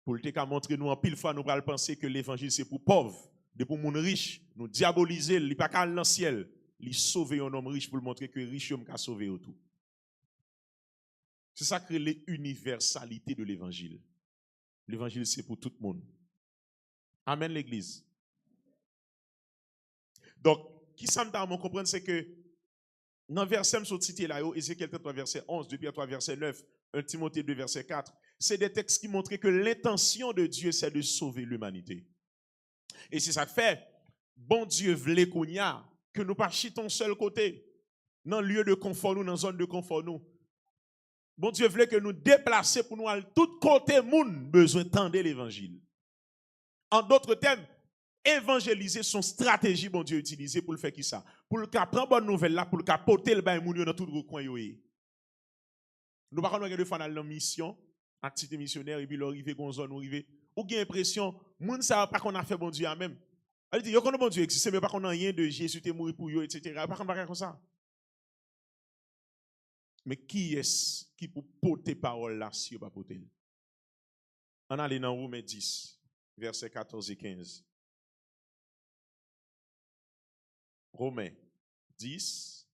Pour le cas montrer nous en pile fois nous allons penser que l'évangile c'est pour pauvres, de pour moun riche, nous diaboliser, il pas qu'à dans le ciel, il sauver un homme riche pour le montrer que riche homme qu'a sauvé tout. C'est ça que l'universalité de l'évangile. L'évangile c'est pour tout le monde. Amen l'église. Donc, qui ça me comprendre c'est que dans le verset sur cité là, Ézéchiel 3 verset 11, 2 Pierre 3 verset 9, 1 Timothée 2 verset 4, c'est des textes qui montrent que l'intention de Dieu c'est de sauver l'humanité. Et c'est ça que fait, bon Dieu voulait qu'on y a, que nous pas chitons seul côté, dans le lieu de confort nous, dans la zone de confort nous. Bon Dieu voulait que nous déplacer pour nous à tout côté moun besoin d'entendre l'évangile. En d'autres termes, évangéliser son stratégie, bon Dieu utilisé pour le faire qui ça? Pour le cas prendre bonne nouvelle là, pour le cas porter le bain moun dans tout le coin yoé. Nous pas connait de fois dans la mission, activité missionnaire et puis l'arrivée gonzon nous arriver. Ou gain impression, moun ça pas qu'on a fait bon Dieu à même. Elle dit yo connait bon Dieu existe mais pas qu'on a rien de Jésus t'est mort pour yo etc. Pas qu'on pas comme ça. Mais qui est-ce qui pour porter parole là si on pas porter? On allait dans Romains 10 versets 14 et 15. Romains 10.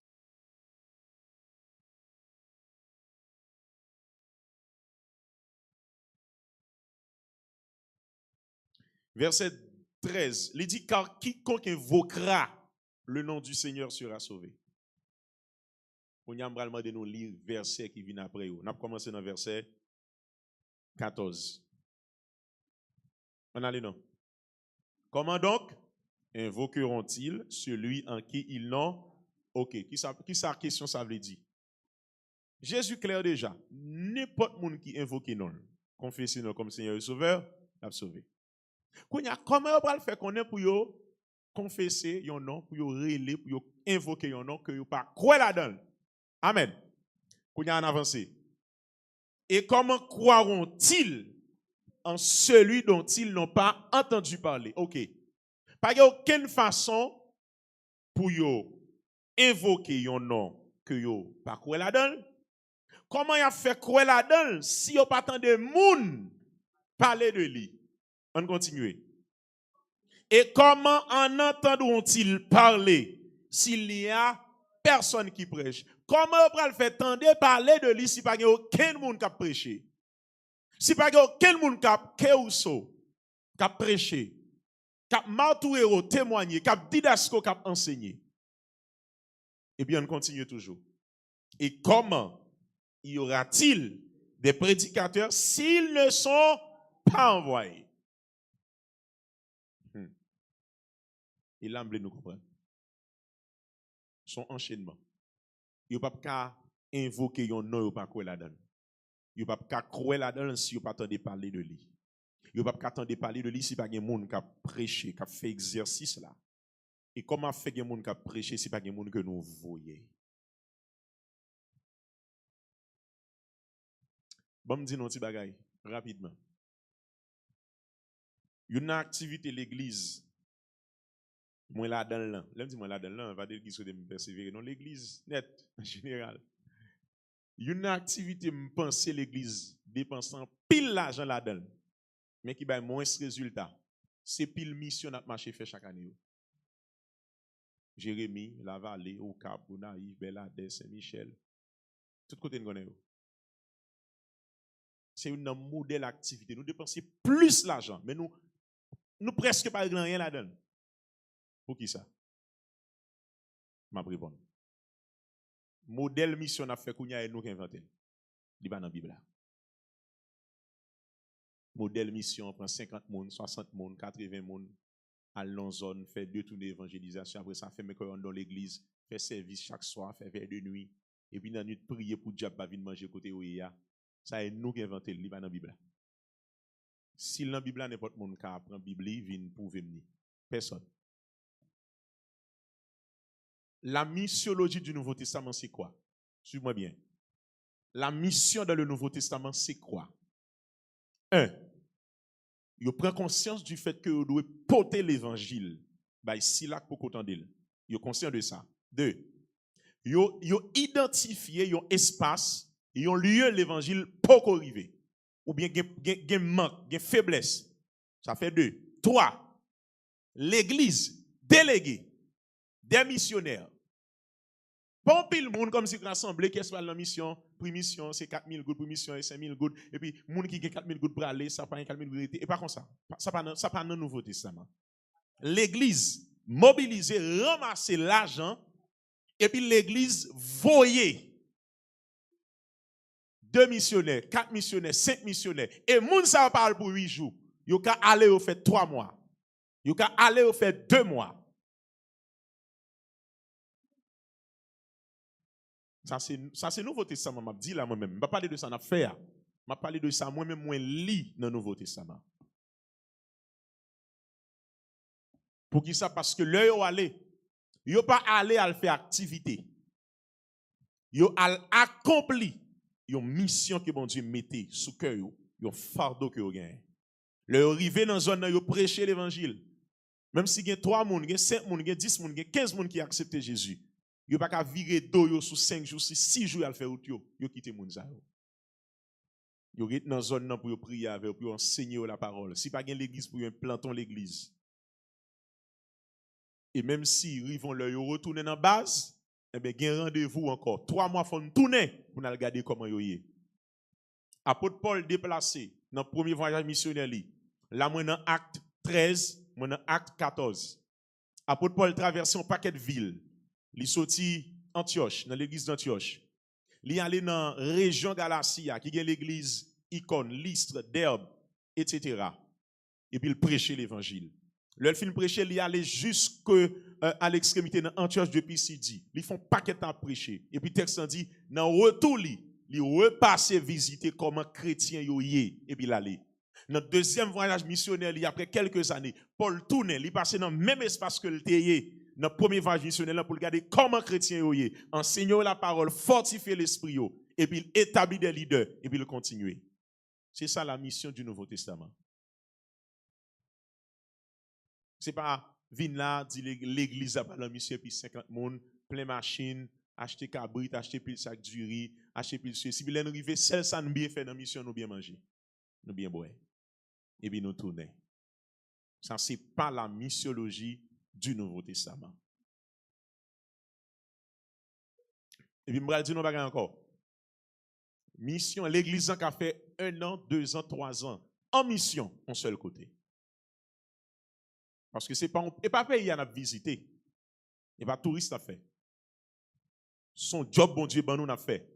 Verset 13. Il dit car quiconque invoquera le nom du Seigneur sera sauvé. On y a de nous lire verset qui vient après. On a commencé dans verset 14. On a les noms. Comment donc invoqueront-ils celui en qui ils n'ont? Ok, qui sa question ça veut dire? Jésus clair déjà, n'importe monde qui invoque non, confesse non comme Seigneur et Sauveur, l'a sauvé. Comment on va le faire qu'on est pour yo confesser yon nom, pour yo relayer, pour yo invoquer yon nom que yo pas croire là-dedans. Amen. Qu'on y a en avancé. Et comment croiront-ils en celui dont ils n'ont pas entendu parler? Ok. Pas de aucune façon pour yo invoquer yon nom que yo pas croire là-dedans. Comment y a fait croire là-dedans si yo pas tant de moun parler de lui. On continue. Et comment en entendront-ils parler s'il n'y a personne qui prêche? Comment on peut le faire tendre parler de lui si pas aucun monde qui prêche? Si pas aucun monde qui prêche, qui martoué, témoigné, qui didasco, qui enseigné? Et bien on continue toujours. Et comment y aura-t-il des prédicateurs s'ils ne sont pas envoyés? Et là, nous comprenons. Son enchaînement. Il n'y a pas qu'à invoquer un nom, il n'y a pas qu'à là-dedans. Il n'y a pas qu'à croire là-dedans si il n'y a pas attendre parler de lui. Il n'y a pas qu'à attendre parler de lui si il n'y a pas de monde qui a prêché, qui a fait exercice là. Et comment fait qu'il y a des gens qui a prêché si il n'y a pas de monde que nous voyons? Bon, me dis un petit bagay, rapidement. Une activité l'église. Moi là-dedans là. Là, moi là-dedans là, on va dire l'église de me persévérer. Non, l'église net, en général. Une activité, me penser l'église dépensant pile l'argent là-dedans, mais qui va moins de résultats. C'est pile mission à marcher fait chaque année. Jérémie, La Vallée, Au Cap, Bonaïve, Belladès, Saint-Michel. Tout côté de connaît. C'est une modèle activité. Nous dépensons plus l'argent, mais nous presque pas rien là-dedans. Pour qui ça? Ma réponse. Modèle mission a fait qu'on y a nous qui inventé. Il va dans la Bible. Modèle mission prend 50 moun, 60 moun, 80 moun, à l'en zone, fait 2 tours d'évangélisation, après ça fait mes dans l'église, fait service chaque soir, fait veille de nuit, et puis dans la nuit prier pour Dieu pas venir manger côté où il y a. Ça est nous qui inventé le livre dans la Bible. Si dans la Bible n'importe monde qui apprend la Bible, vient pour venir. Personne. La missiologie du Nouveau Testament, c'est quoi? Suivez-moi bien. La mission dans le Nouveau Testament, c'est quoi? 1. Vous prenez conscience du fait que vous devez porter l'évangile. Si là, pour qu'autant d'elle. Vous êtes conscient de ça. 2. Vous identifiez un espace, un lieu l'évangile pour arriver. Ou bien un manque, une faiblesse. Ça fait 2. 3. L'église déléguée des missionnaires. Bon pile monde comme si rassemblé qui est dans la mission, mission c'est 4000 gouttes pour mission et 5000 gouttes et puis monde qui a 4000 gouttes pour aller, ça pas 4000 gouttes et pas comme ça. Ça pas dans le Nouveau Testament. L'église mobilisée, ramasser l'argent et puis l'église voyait 2 missionnaires, 4 missionnaires, 5 missionnaires et monde ça parle pour 8 jours. Yo ka aller au fait 3 mois. Yo ka aller au fait 2 mois. Ça c'est Nouveau Testament, m'a dit là moi-même. Je ne vais pas parler de ça en affaire. Je vais parler de ça moi-même, moi lis dans le Nouveau Testament. Pour qui ça? Parce que là, yo allé. Yo pas allé à faire activité. Yo al accompli une mission que bon Dieu mettait sous cœur yo, un fardeau que yo gagne. Le arrivé dans zone yo prêcher l'évangile. Même si il y a 3 moun, il y a 5 moun, il y a 10 moun, il y a 15 moun qui acceptent Jésus. Yo pas qu'à virer do yo sous 5 jours, 6 jours à le faire out yo quitter moun sa yo. Yo ret dans zone nan pour yo prier avec pour enseigner la parole. Si pas gen l'église pour yo planton l'église. Et même si rivon le yo retourner dans base, eh ben gen rendez-vous encore 3 mois faut tourner pour nous regarder comment yo yé. Apôtre Paul déplacé dans premier voyage missionnaire li. Là moi dans acte 13, moi dans acte 14. Apôtre Paul traverse un paquet de villes. Il sorti Antioche, dans l'église d'Antioche. Il allé dans la région Galatia, qui est l'église Icône, Lystre, Derbe, etc. Et puis il prêchait l'évangile. Le film prêcher, il allé jusqu'à l'extrémité d'Antioche de Pisidie. Ils font paquet à prêcher. Et puis le texte dit, dans le retour, il repasse visiter comment chrétien y et puis il allait. Notre deuxième voyage missionnaire, après quelques années, Paul tourne, il passait dans le même espace que le théier. Notre premier voyage missionnaire pour regarder comment chrétien yoye, enseigner la parole, fortifier l'esprit et puis établir des leaders et puis le continuer. C'est ça la mission du Nouveau Testament. C'est pas venir là, dire l'église a pas la mission puis 50 moun, plein machine, acheter cabrit, acheter pile sac du riz, acheter pile ceci. Si vous arrivez, celle ça nous bien fait dans la mission, nous bien manger, nous bien boire. et puis nous tourner. Ça, ce n'est pas la missiologie du Nouveau Testament. Et puis, je vais dire nous encore. Mission, l'église qui a fait 1 an, 2 ans, 3 ans, en mission, en seul côté. Parce que ce n'est pas pays à visiter. Et pas touriste à faire. Son job, bon Dieu, ben nous a fait.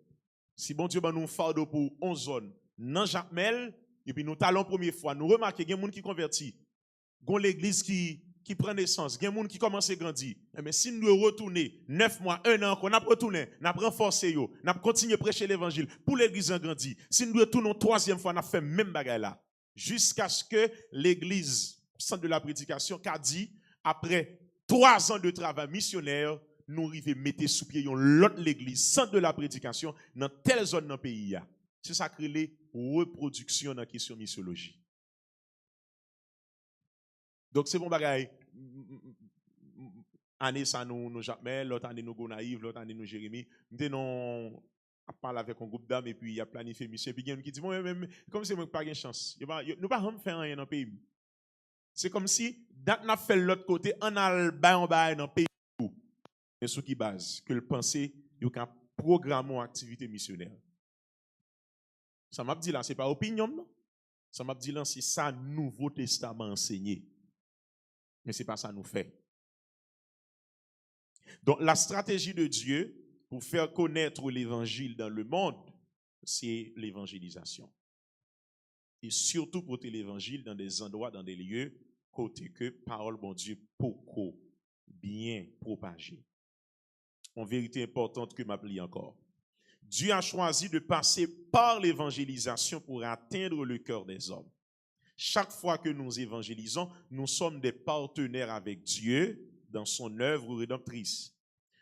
Si bon Dieu, ben nous fardeau pour 11 zones, dans Jacmel, et puis nous talons première fois, nous remarquons qu'il y a des gens qui convertit. Il y a l'église qui prend naissance, il y a des gens qui commencent à grandir. Mais si nous retournons 9 mois, 1 an, qu'on a retourné, nous avons renforcé, nous avons continué à prêcher l'évangile pour l'église en grandit. Si nous retournons 3e fois, nous avons fait même bagaille là. Jusqu'à ce que l'église, centre de la prédication, qu'a dit, après 3 ans de travail missionnaire, nous arrivons à mettre sous pied l'autre l'église, centre de la prédication, dans telle zone dans le pays. C'est ça qui est reproduction dans la question de missiologie. Donc c'est bon bagaille. Année ça nous Jacmel, l'autre année nous Gonaïve, l'autre année nous Jérémie. Nous non à parler avec un groupe d'âmes et puis il y a planifié mission. Puis il y a qui dit bon comme c'est moi pas de chance. Nous pas faire rien dans le pays. C'est comme si date n'a fait l'autre côté en alba en bas dans le pays. Mais sur qui base que le penser il y a un programme ou activité missionnaire. Ça m'a dit là c'est pas opinion non. Ça m'a dit là c'est ça Nouveau Testament enseigné. Mais c'est pas ça nous fait. Donc la stratégie de Dieu pour faire connaître l'évangile dans le monde, c'est l'évangélisation. Et surtout porter l'évangile dans des endroits, dans des lieux côté que parole bon Dieu beaucoup bien propagée. En vérité importante que m'appelle encore. Dieu a choisi de passer par l'évangélisation pour atteindre le cœur des hommes. Chaque fois que nous évangélisons, nous sommes des partenaires avec Dieu dans son œuvre rédemptrice.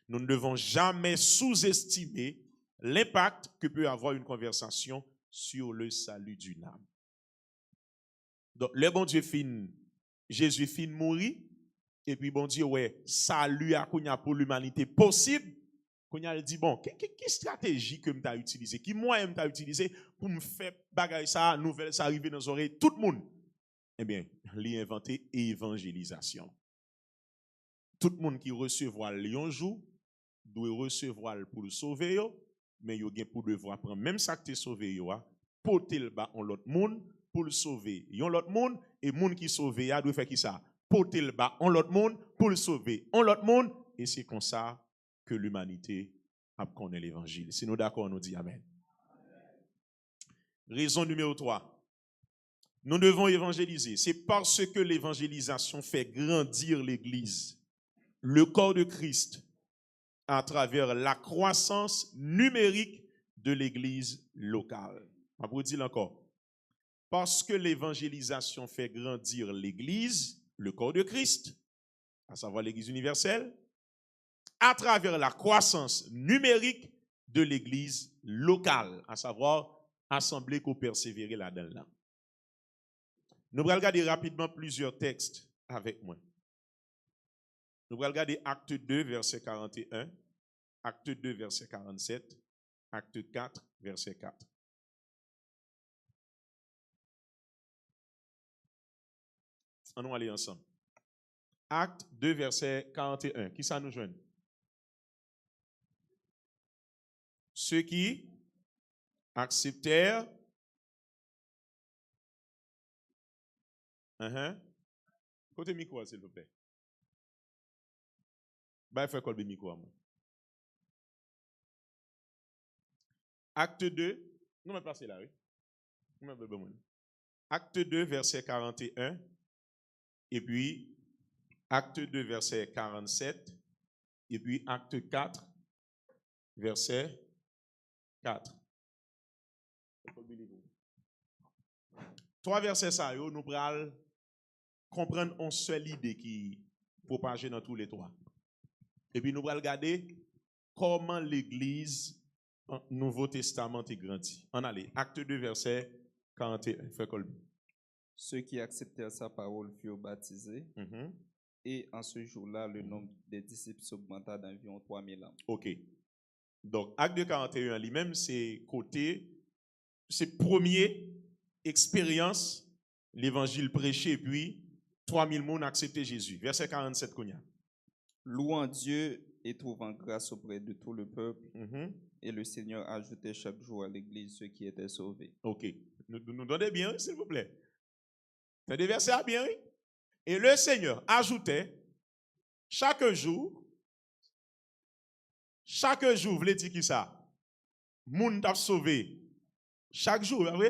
Nous ne devons jamais sous-estimer l'impact que peut avoir une conversation sur le salut d'une âme. Donc, le bon Dieu fin, Jésus fin mourir, et puis bon Dieu, ouais, salut à Kounia pour l'humanité possible. Kounia dit, bon, quelle stratégie que m'ta utilisé, qui moyen m'ta utilisé pour me faire bagaille ça, nouvelle, ça arriver dans nos oreilles, tout le monde. Eh bien, il a inventé évangélisation. Tout le monde qui recevra un jour, doit recevoir pour le sauver, mais il y a pour devoir prendre même ça que tu sauvé, porter le bas en l'autre monde pour le sauver. Il y a l'autre monde, et le monde qui sauvé, doit faire qui ça? Porter le bas en l'autre monde pour le sauver. En l'autre monde, et c'est comme ça que l'humanité a connu l'évangile. Si nous d'accord, on nous dit Amen. Raison numéro 3. Nous devons évangéliser. C'est parce que l'évangélisation fait grandir l'Église, le corps de Christ, à travers la croissance numérique de l'Église locale. Je vous dis encore. Parce que l'évangélisation fait grandir l'Église, le corps de Christ, à savoir l'Église universelle, à travers la croissance numérique de l'Église locale, à savoir assemblée qu'on persévérer là-dedans. Nous allons regarder rapidement plusieurs textes avec moi. Nous allons regarder Acte 2, verset 41, Acte 2, verset 47, Acte 4, verset 4. On va aller ensemble. Acte 2, verset 41. Qui ça nous joint? Ceux qui acceptèrent Côté micro, s'il vous plaît. Bah, fait quoi le micro à moi? Acte 2. Nous me passer là, oui. Acte 2, verset 41. Et puis, Acte 2, verset 47. Et puis, Acte 4, verset 4. 3 versets, ça, nous prenons comprendre une seule idée qui propage dans tous les 3. Et puis nous allons regarder comment l'Église Nouveau Testament est grandi. On allait. Acte 2, verset 41. Fait colbi. Ceux qui acceptèrent sa parole furent baptisés. Et en ce jour-là, le nombre des disciples s'augmenta d'environ 3000 âmes. OK. Donc, Acte 2, 41, lui-même, c'est côté, c'est première expérience l'évangile prêché, puis 3000 personnes accepté Jésus. Verset 47 qu'on y a. Louant Dieu et trouvant grâce auprès de tout le peuple, et le Seigneur ajoutait chaque jour à l'église ceux qui étaient sauvés. Ok. Nous donnez bien, s'il vous plaît. T'as des versets à bien, oui? Et le Seigneur ajoutait chaque jour, voulez dire qui ça? Moun t'a sauvé. Chaque jour, oui?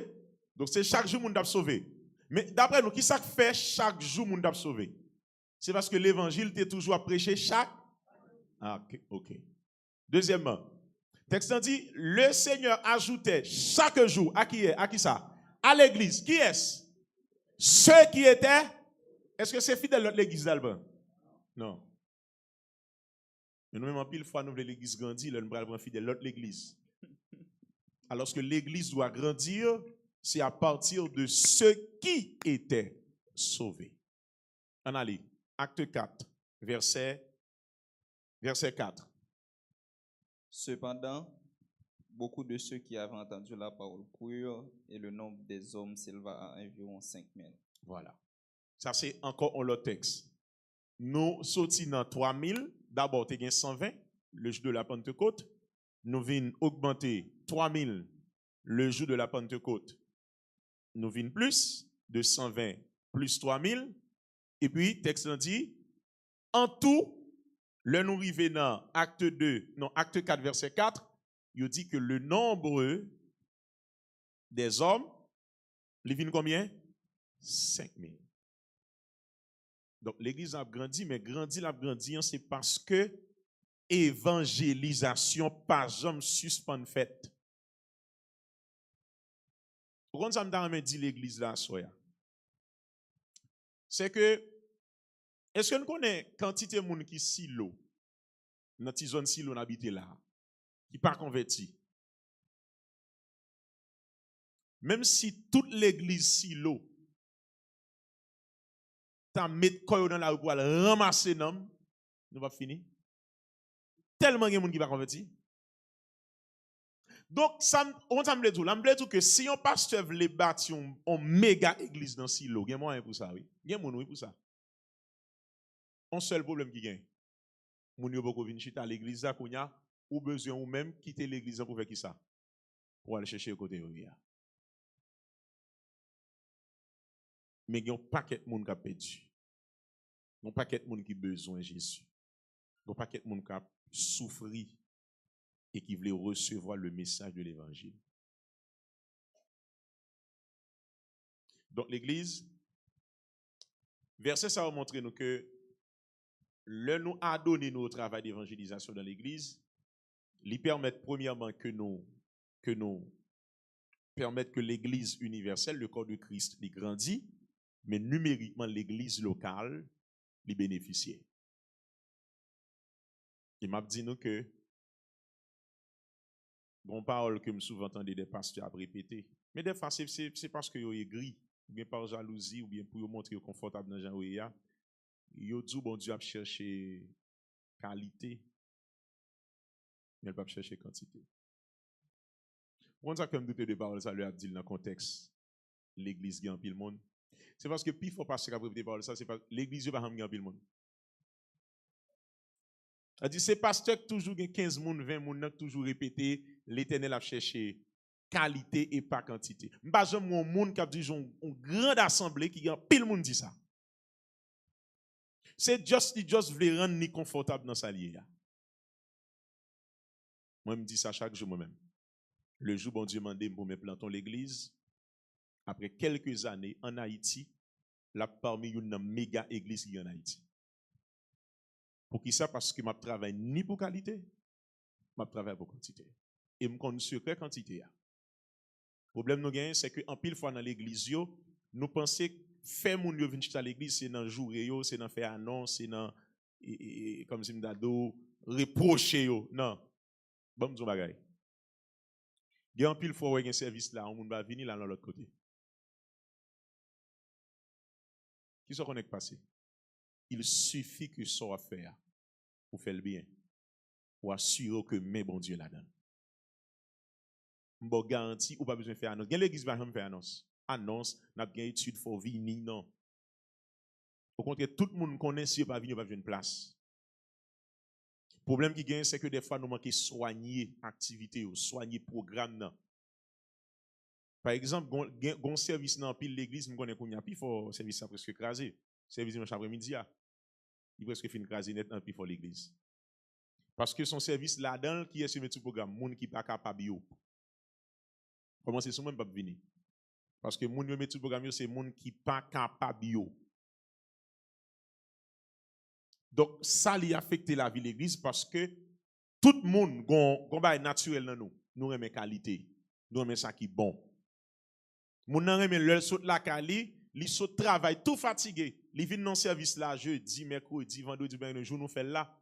Donc c'est chaque jour moun t'a sauvé. Mais d'après nous, qui ça fait chaque jour moun t'a sauvé? C'est parce que l'évangile t'est toujours à prêcher chaque. Ah, ok. Deuxièmement, texte dit, le Seigneur ajoutait chaque jour, à qui est? À qui ça? À l'église. Qui est-ce? Ceux qui étaient. Est-ce que c'est fidèle de l'église d'Alban? Non. Mais nous-mêmes, en pile fois, nous voulons l'église grandir, nous voulons fidèle de l'église. Alors que l'église doit grandir, c'est à partir de ceux qui étaient sauvés. On allait. Acte 4, verset 4. Cependant, beaucoup de ceux qui avaient entendu la parole crurent et le nombre des hommes s'éleva à environ 5000. Voilà. Ça, c'est encore un autre texte. Nous sortis dans 3000. D'abord, tu as 120, le jour de la Pentecôte. Nous venons augmenter 3000 le jour de la Pentecôte. Nous venons plus de 120 plus 3000. Et puis, texte dit, en tout, le nous arrivons dans acte 4, verset 4, il dit que le nombre des hommes, il vient combien? 5000. Donc, l'église a grandi, mais grandi, c'est parce que évangélisation pas jamais suspend faite. Pourquoi ça me dit l'église là, soya? C'est que, est-ce que nous connaissons quantité de gens qui silo, dans cette zone silo, on habite là, qui pas converti? Même si toute l'église silo, t'as mis quoi dans la rue pour ramasser nom, nous va finir. Tellement de gens qui pas converti. Donc, on me dit que si un pasteur veut bâtir une méga église dans silo, il y a moyen pour ça, oui. Il y a moyen pour ça. Un seul problème qui gagne. Moun yo boko vin chita l'église là kounya ou besoin ou même quitter l'église pour faire qui ça? Pour aller chercher côté yo. Mais il y a un paquet de monde qui a perdu. Il y a un paquet de monde qui a besoin de Jésus. Il y a un paquet de monde qui a souffert et qui voulait recevoir le message de l'évangile. Donc l'église, verset ça va montrer nous que le nous a donné notre travail d'évangélisation dans l'église, lui permettre premièrement que nous permettre que l'église universelle, le corps de Christ, lui grandit, mais numériquement l'église locale lui bénéficie. Il m'a dit nous que bon parole que me souvent entendez des pasteurs à répéter, mais des fois c'est parce que yo aigri, ou bien par jalousie, ou bien pour montrer confortable dans Jean Ouéa. Yo dit bon Dieu a cherché qualité, mais il pas chercher quantité. Pourquoi ça comme doute de parole ça lui a dit dans le contexte l'église qui en pile monde? C'est parce que puis faut passer à répéter parole ça, c'est pas l'église pas en pile monde. A dit c'est pasteur qui toujours 15 moun, 20 moun qui toujours répéter l'Éternel a cherché qualité et pas quantité. M'pas jamais mon monde qui a dit une grande assemblée qui en pile monde dit ça. C'est just voulait rendre ni confortable dans sa liée. Moi, je me dis ça chaque jour moi-même. Le jour, bon Dieu m'a demandé pour me planter l'église, après quelques années en Haïti, là parmi une méga église qui est en Haïti. Pour qui ça? Parce que je travaille ni pour qualité, je travaille pour quantité. Et je connais secret quantité. Le problème nous gagne, c'est qu'en pile fois dans l'église, nous pensons faire moun yo venir à l'église, c'est dans jour yo, c'est dans faire annonce, c'est dans comme si m'dado reprocher yo. Non. Bon m'dou bagay. Gen pile fois ouais un service là, on moun va venir là dans l'autre côté. Qui ça qu'on est passé? Il suffit que ça à faire pour faire le bien, pour assurer que mes bon Dieu la donne. M'bo garanti ou pas besoin de faire annonce. Gen l'église va jamais faire annonce. annonce, n'a pas étude, faut venir, non. Au contraire, tout le monde connaît si il pas venir, pas une place. Le problème qui gagne, c'est que des fois, nous manquons soigner activité, soigner programme, non. Par exemple, un service dans l'église, nous connaissons qu'il y a plus fort service presque écrasé. Service dimanche après-midi, il presque fin écrasé net dans plus fort l'église. Parce que son service là-dedans, qui est sur le programme, moun qui pas capable yo. Comment c'est même pas venir? Parce que moun yo met tout programme c'est moun qui pas capable yo. Donc ça li affecte la vie de l'église parce que tout le monde gon bail naturel dans nous. Nous remet qualité, nous remet ça qui bon. Moun nan remet le saute la qualité, li saute travail tout fatigué, li vinn dans service là jeudi, mercredi, vendredi, ben jour nous fait là.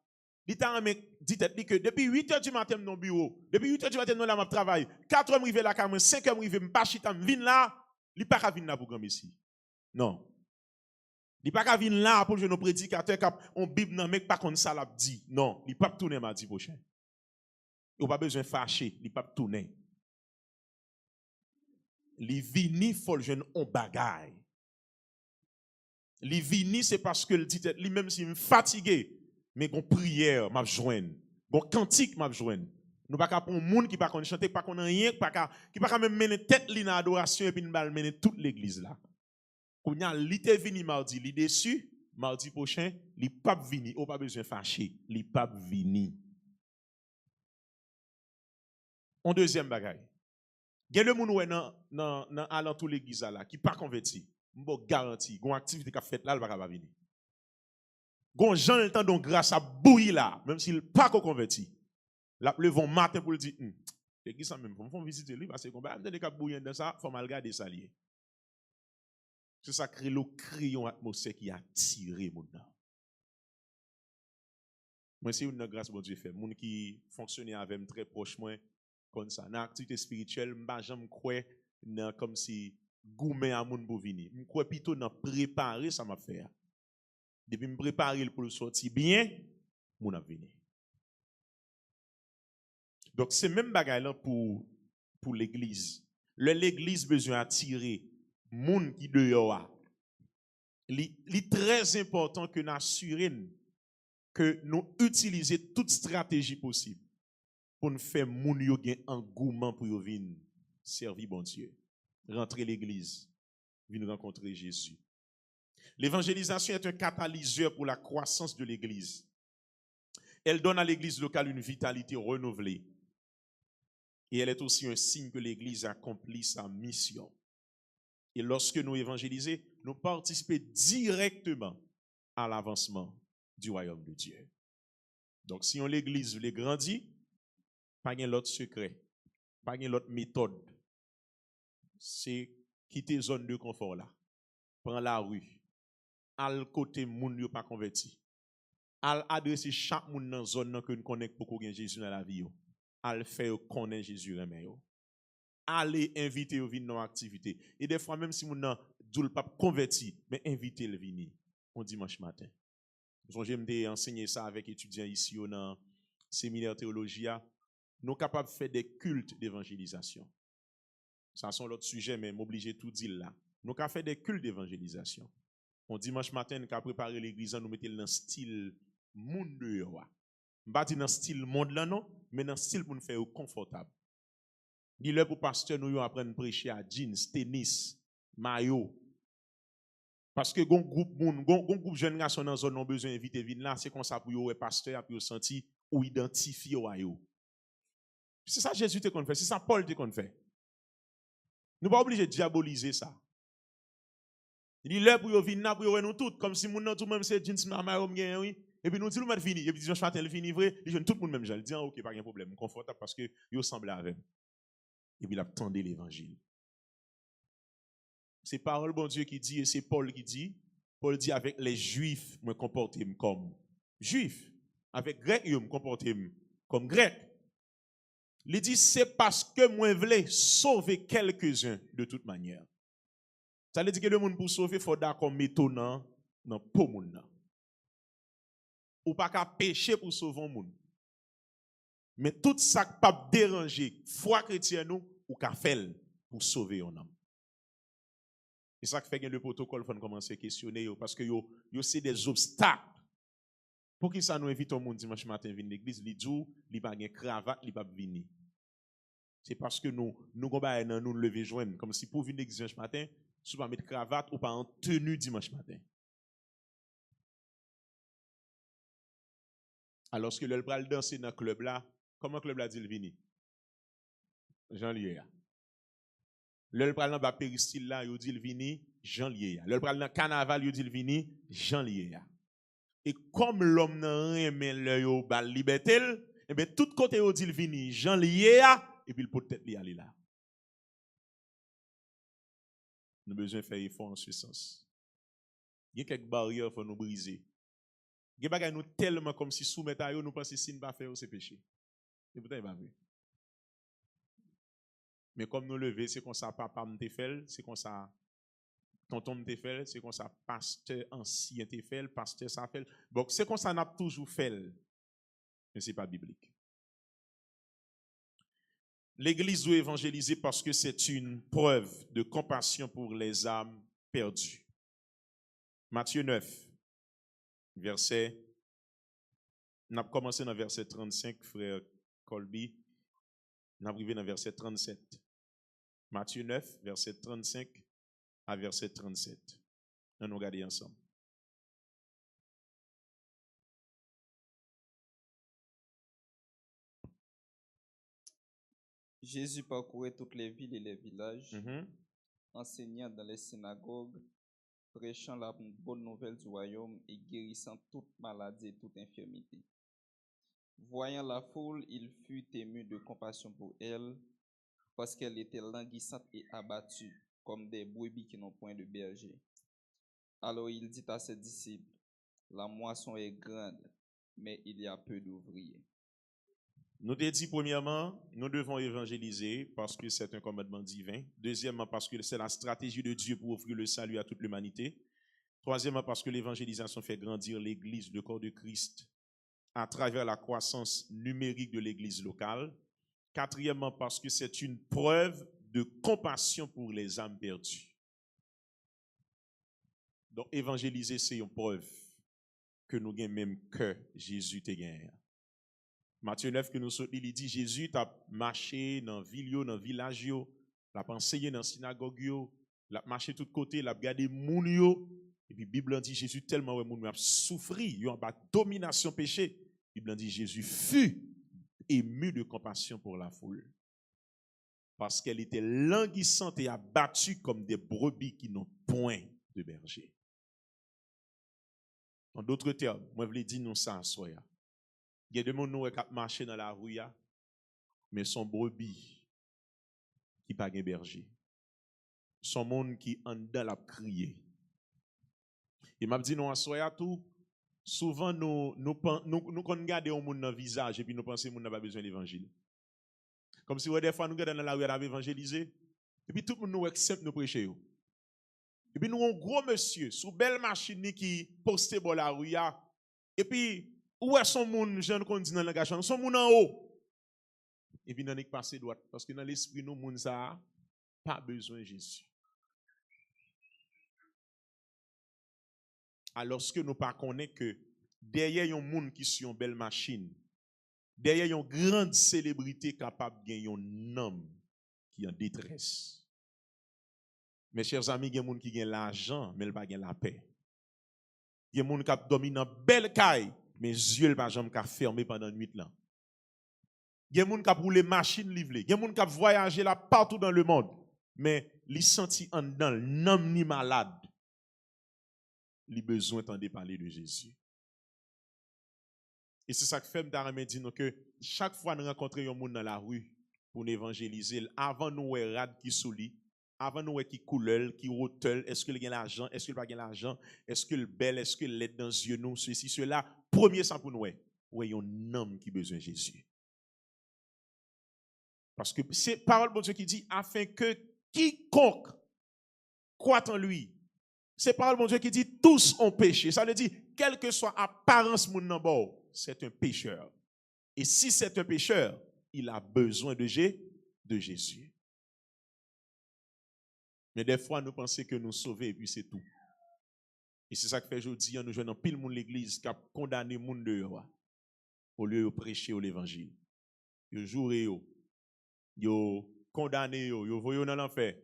Il t'a dit que depuis 8h du matin dans le bureau, depuis 8h du matin dans la travail, 4h m'rive là, 5h m'rive m'pas chita m'vin là, il pas ka vinn là pour grand ici. Non. Il pas ka vinn là pour nos prédicateurs qui on bible nan mec pas comme ça l'a dit. Non, il pas tourner mardi prochain. Il pas besoin fâcher, il pas tourner. Li vini faut le jeune on bagaille. Li vini c'est parce que le dit lui même si me fatigué mais gon prière m'a joindre, gon cantique m'a joindre. Nous pas pour un monde qui pas connaît chanter, pas connaît rien, qui pas même mener tête li dans adoration et puis nous mener toute l'église là. Kounya li te vini mardi, li déçu, mardi prochain, li pas vini, ou pas besoin fâcher, li pas vini. En deuxième bagaille. Gen le moun wè nan alentou l'église là qui pas converti, m'bo garanti, gon activité qu'a fait là, il va pas venir. Gon Jean le temps donc grâce à bouilli là, même s'il pas converti. La levon matin pour le dire l'église ça même faut visiter lui parce que combat de cap bouillant dans ça, faut mal garder ça lié. C'est ça crée le crayon atmosphère qui attire moun nan. Moi c'est une grâce bon Dieu fait, moun qui fonctionner avec très proche moi comme ça. Dans activité spirituelle, m'pa jamais croire comme si gourmet à moun pour venir. M'croire plutôt dans préparer ça m'a faire. Depuis me préparer pour le sortir bien, moun a venir. Donc c'est même bagaille là pour l'église. L'église besoin attirer moun qui dehors. Li très important que nous assurer que nous utiliser toute stratégie possible pour nous faire moun yo gen engouement pour yo venir servir bon Dieu. Rentrer l'église, venir rencontrer Jésus. L'évangélisation est un catalyseur pour la croissance de l'église. Elle donne à l'église locale une vitalité renouvelée. Et elle est aussi un signe que l'église accomplit sa mission. Et lorsque nous évangélisons, nous participons directement à l'avancement du royaume de Dieu. Donc si on l'église voulait grandir, pas de l'autre secret, pas de l'autre méthode. C'est quitter zone de confort là. Prends la rue. Al côté moun yo pas converti. Al adresser chaque moun dans zone que nous connaissons pour qu'on Jésus dans la vie yo. Al faire connaître Jésus remen yo. Allez inviter au venir dans activité. Et des fois même si moun nan dou pas converti, mais inviter le venir on dimanche matin. J'aime enseigner ça avec étudiants ici dans séminaire théologie. Nous sommes capables de faire des cultes d'évangélisation. Ça sont l'autre sujet mais m'obliger tout dire là. Nous sommes capables de faire des cultes d'évangélisation. On dimanche matin, nous avons préparé l'église, nous mettons dans le style monde de pas dans le style monde là non, mais dans le style pour nous faire confortable. Dis-le pour pasteur nous apprendre à prêcher à jeans, tennis, maillot. Parce que gon groupe jeune garçon dans zone ont besoin d'inviter vinn là, c'est comme ça pour yo pasteur pour sentir ou identifier yo. C'est ça Jésus te qu'on fait, c'est ça Paul te qu'on fait. Nous pas obligé de diaboliser ça. Il dit là pour yo venir pour yo nous tout comme si moun tout même c'est jeans maillot gen oui et puis nous dit nous mettre fini et puis dimanche matin il fini vrai, il jeune tout le monde même, il dit OK pas de problème, confortable parce que yo semble avec. Et puis il attendait l'évangile. C'est parole bon Dieu qui dit et c'est Paul qui dit. Paul dit avec les juifs me comporter comme juif, avec grec yo me comporter comme grec. Il dit c'est parce que moi voulais sauver quelques-uns de toute manière. Ça veut dire que le monde pour sauver faut d'accord métonnant dans pour monde. Ou pas qu'à pécher pour sauver un monde. Mais tout ça pas déranger foi chrétienne nous ou qu'a fait pour sauver un homme. Et ça fait que le protocole faut commencer à questionner parce que yo c'est des obstacles. Pour qui ça nous invite au monde dimanche matin venir l'église, li dit li pas gen cravate, li pas venir. C'est parce que nous nous lever joindre comme si pour venir l'église dimanche matin, tu pas mettre cravate ou pas en tenue dimanche matin. Alors que le pral danser dans le club là, comment le club là dit le venir? Jean Lié. Le pral dans bas péristyle là, il dit le venir Jean Lié. Le pral dans carnaval, il dit le venir Jean Lié. Et comme l'homme n'a rien mais le yo bal liberté, et bien tout côté il dit le venir Jean Lié et puis il peut peut-être li aller là. Nous avons besoin de faire effort en ce sens. Il y a quelques barrières qu'il faut nous briser. Il y a des choses tellement comme si soumettre à eux, nous pensons que si nous ne pas faire, c'est péché. Et pourtant, il va vrai. Mais comme nous lever, c'est comme ça, papa me fait, c'est comme ça, tonton me fait, c'est comme ça, pasteur ancien te fait, pasteur ça fait. Donc, c'est comme ça, on a toujours fait. Mais ce n'est pas biblique. L'Église doit évangéliser parce que c'est une preuve de compassion pour les âmes perdues. Matthieu 9, verset. On a commencé dans verset 35, frère Colby. On a arrivé dans verset 37. Matthieu 9, verset 35 à verset 37. On nous regarder ensemble. Jésus parcourait toutes les villes et les villages, enseignant dans les synagogues, prêchant la bonne nouvelle du royaume et guérissant toute maladie et toute infirmité. Voyant la foule, il fut ému de compassion pour elle, parce qu'elle était languissante et abattue, comme des brebis qui n'ont point de berger. Alors il dit à ses disciples, la moisson est grande, mais il y a peu d'ouvriers. Nous te dit premièrement, nous devons évangéliser parce que c'est un commandement divin. Deuxièmement, parce que c'est la stratégie de Dieu pour offrir le salut à toute l'humanité. Troisièmement, parce que l'évangélisation fait grandir l'Église, le corps de Christ, à travers la croissance numérique de l'Église locale. Quatrièmement, parce que c'est une preuve de compassion pour les âmes perdues. Donc, évangéliser, c'est une preuve que nous avons même que Jésus te gagne. Matthieu 9, que nous sommes, il dit Jésus t'a marché dans la ville, dans le village, il a enseigné dans la synagogue, il a marché de tous côtés, il a regardé moun yo. Et puis, la Bible dit Jésus tellement moun a souffri, il a domination péché. La Bible dit Jésus fut ému de compassion pour la foule. Parce qu'elle était languissante et abattue comme des brebis qui n'ont point de berger. En d'autres termes, moi je voulais dire nous ça à soya. Il y a des gens qui marchent dans la rue, mais sont brebis qui pas de berger. Sont monde qui en dedans la crier. Et m'a dit nous à soya tout. Souvent, nous regardons un monde dans le visage et puis nous pensons que nous n'avons pas besoin d'évangile. Comme si des fois nous regardons dans la rue et évangéliser. Et puis tout le monde nous accepte nous prêcher. Et puis nous avons un gros monsieur, sous belle machine qui poste dans la rue. Et puis, où est son monde, jeune qu'on dit dans le langage, son monde en haut. Et puis nous avons passé droite. Parce que dans l'esprit, nous, monde ça pas besoin de Jésus. Alors que nous ne connaissons pas que derrière un monde qui sont une belle machine, derrière une grande célébrité capable de gagner un homme qui est en détresse. Mes chers amis, il y a des gens qui gagnent l'argent, mais ils ne gagnent pas la paix. Il y a des gens qui dominent une belle caille, mais les yeux ne sont jamais fermés pendant la nuit. Il y a des gens qui roulent les machines livrées. Il y a des gens qui voyagent là partout dans le monde, mais ils sentent en dedans, l'homme ni malade. Les besoins de parler de Jésus. Et c'est ça que fait me dire que chaque fois que nous rencontrons un monde dans la rue pour nous évangéliser, avant nous voir rad qui souli, avant nous voir qui couleur, qui rotel, est-ce qu'il y a l'argent, est-ce qu'il n'y a pas l'argent, est-ce qu'il est belle, est-ce qu'il est dans les yeux nous, ceci, cela, premier ça pour nous voir un homme qui a besoin de Jésus. Parce que c'est parole de Dieu qui dit afin que quiconque croit en lui. C'est parole de Dieu qui dit tous ont péché. Ça veut dire, quelle que soit apparence mon nom, c'est un pécheur. Et si c'est un pécheur, il a besoin de Jésus. Mais des fois, nous pensons que nous sauver et puis c'est tout. Et c'est ça que fait aujourd'hui, nous jouons dans pile monde l'église qui a condamné le monde dehors. Au lieu de prêcher l'évangile. Yo joué yo condamné yo voyé dans l'enfer.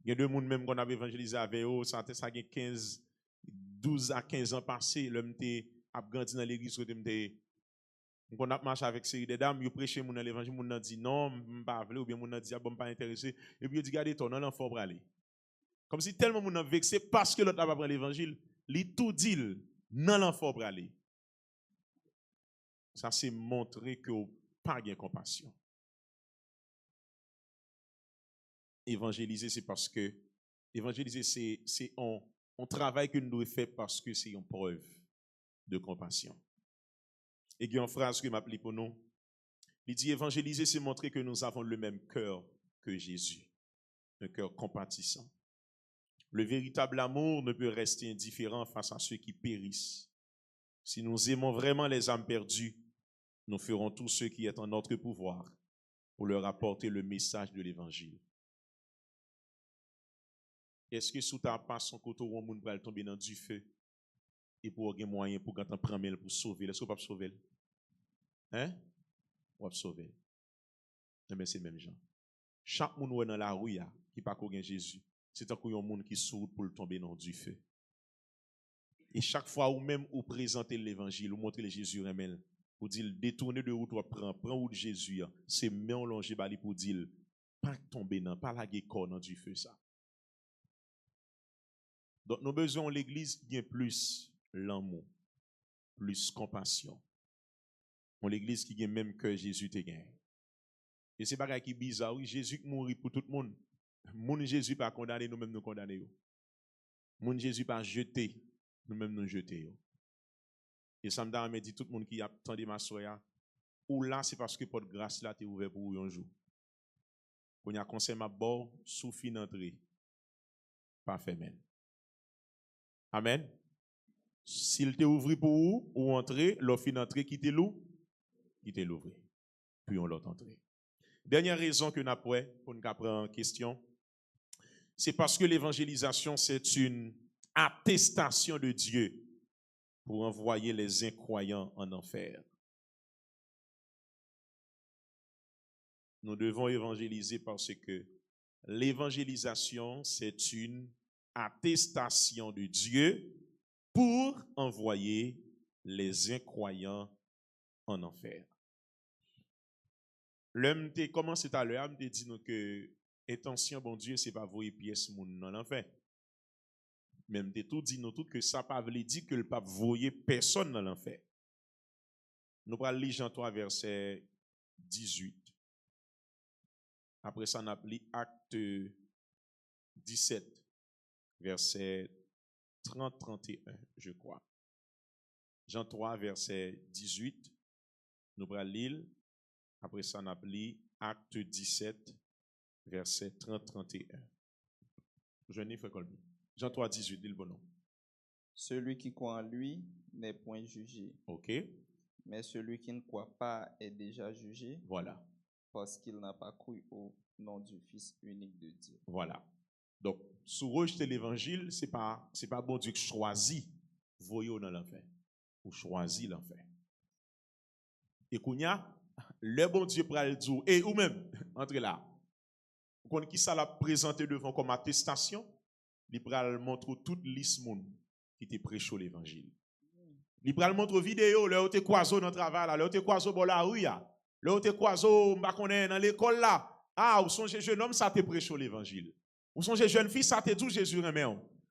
Il y a deux monde même qu'on avait évangélisé avec eux, ça a 12 à 15 ans passé, l'homme t'es a grandi dans l'église qu'on a marché avec série de dames, yo prêché mon dans l'évangile, mon dit non, m'pa vle ou bien mon dit bon pas intéressé et puis yo dit regardez ton dans l'enfer pour aller. Comme si tellement mon a vexé parce que l'autre n'a pas pris l'évangile, li tout dit dans l'enfer pour aller. Ça c'est montrer que pas de compassion. Évangéliser c'est parce que évangéliser c'est on travail que nous devons faire parce que c'est une preuve de compassion. Et il y a une phrase que m'appelle pour nous. Il dit évangéliser c'est montrer que nous avons le même cœur que Jésus, un cœur compatissant. Le véritable amour ne peut rester indifférent face à ceux qui périssent. Si nous aimons vraiment les âmes perdues, nous ferons tout ce qui est en notre pouvoir pour leur apporter le message de l'évangile. Est-ce que sous ta passe son côté où on monde va tomber dans du feu et pour avoir moyen pour quand on prend pour sauver, est-ce qu'on pas sauver? Hein? On va sauver. Mais c'est même gens. Chaque monde dans la rue qui pas connaît Jésus, c'est un monde qui souffre pour tomber dans du feu. Et chaque fois où même vous présentez l'évangile, vous montrez le Jésus remel, vous dites détourner de route ou prend route Jésus, c'est main longé bali pour dire pas tomber dans pas la corps dans du feu ça. Donc, nous avons besoin de l'église qui a plus l'amour, plus compassion. Dans l'église qui a même que Jésus te gagne. Et c'est pas qui est bizarre, oui, Jésus qui mourit pour tout le monde. Mon Jésus pas condamné, nous-mêmes nous condamner. Mon Jésus pas jeté, nous-mêmes nous jeter. Et ça me dit tout le monde qui a attendu ma soeur, ou là c'est parce que pour grâce là t'es ouvert pour un jour. Quand il y a conseil ma bord, sous fin entrée, pas fait même. Amen. S'il te ouvre pour vous, ou entrer, l'offre d'entrée, quittez l'ouvre. Puis on l'autre entrée. Dernière raison que nous avons pour nous prendre en question, c'est parce que l'évangélisation, c'est une attestation de Dieu pour envoyer les incroyants en enfer. Nous devons évangéliser parce que l'évangélisation, c'est une attestation de Dieu pour envoyer les incroyants en enfer. L'homme te commencé tout à l'heure, me dit nous que intention bon Dieu c'est pas voyer pièce moun dans l'enfer. Même te tout dit nous tout que ça pas veut dire que le pape voyer personne dans l'enfer. Nous allons lire Jean 3 verset 18. Après ça on a lu Acte 17 verset 30-31, je crois. Jean 3, verset 18. Nous allons lire. Après ça, on a lu Acte 17, verset 30-31. Jean 3, 18, dit le bon nom. Celui qui croit en lui n'est point jugé. OK. Mais celui qui ne croit pas est déjà jugé. Voilà. Parce qu'il n'a pas cru au nom du Fils unique de Dieu. Voilà. Donc, sous rejeter l'évangile, c'est pas bon Dieu qui choisit voyons dans l'enfer. Ou choisit l'enfer. Et kounya, le bon Dieu pour le dire, et ou même, entrez là. Vous connaissez qui ça l'a présenté devant comme attestation? Il pral montre toute liste monde qui te prêche l'évangile. Il pral montre vidéo, là où te croiso dans le travail, là où te croiso dans la rue, là où te croiso dans l'école là. Ah, ou songe jeune homme, ça te prêche l'évangile. Ou songe jeune fille, ça te dit Jésus remet.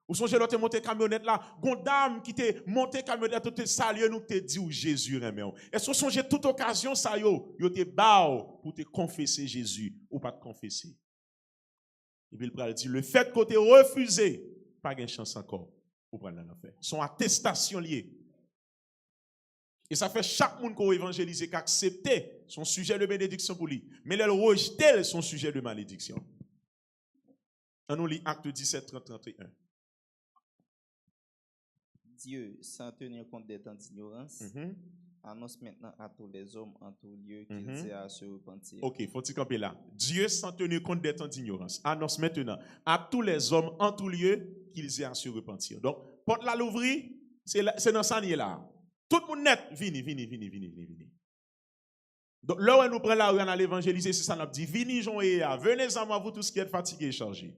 Ou songe l'autre monté camionnette là, gondam qui te monté camionnette te saluer nous te dit Jésus remet. Est-ce que songe toute occasion ça yo te bao pour te confesser Jésus ou pas te confesser? Et puis il dit le fait que tu refusé, pas de chance encore pour prendre l'enfer. Son attestation liée. Et ça fait chaque monde qui a évangélisé, qui a accepté son sujet de bénédiction pour lui. Mais elle rejeté son sujet de malédiction. On nous lit Acte 17, 30-31. Dieu, sans tenir compte des temps d'ignorance, annonce maintenant à tous les hommes en tout lieu qu'ils aient à se repentir. Ok, faut-il camper là. Dieu, sans tenir compte des temps d'ignorance, annonce maintenant à tous les hommes en tout lieu qu'ils aient à se repentir. Donc, porte là l'ouvrir, c'est dans ça là. Tout le monde net, vini. Donc, là où nous prenons la rue à l'évangéliser, c'est ça nous dit, venez à moi, vous tous qui êtes fatigués et chargés.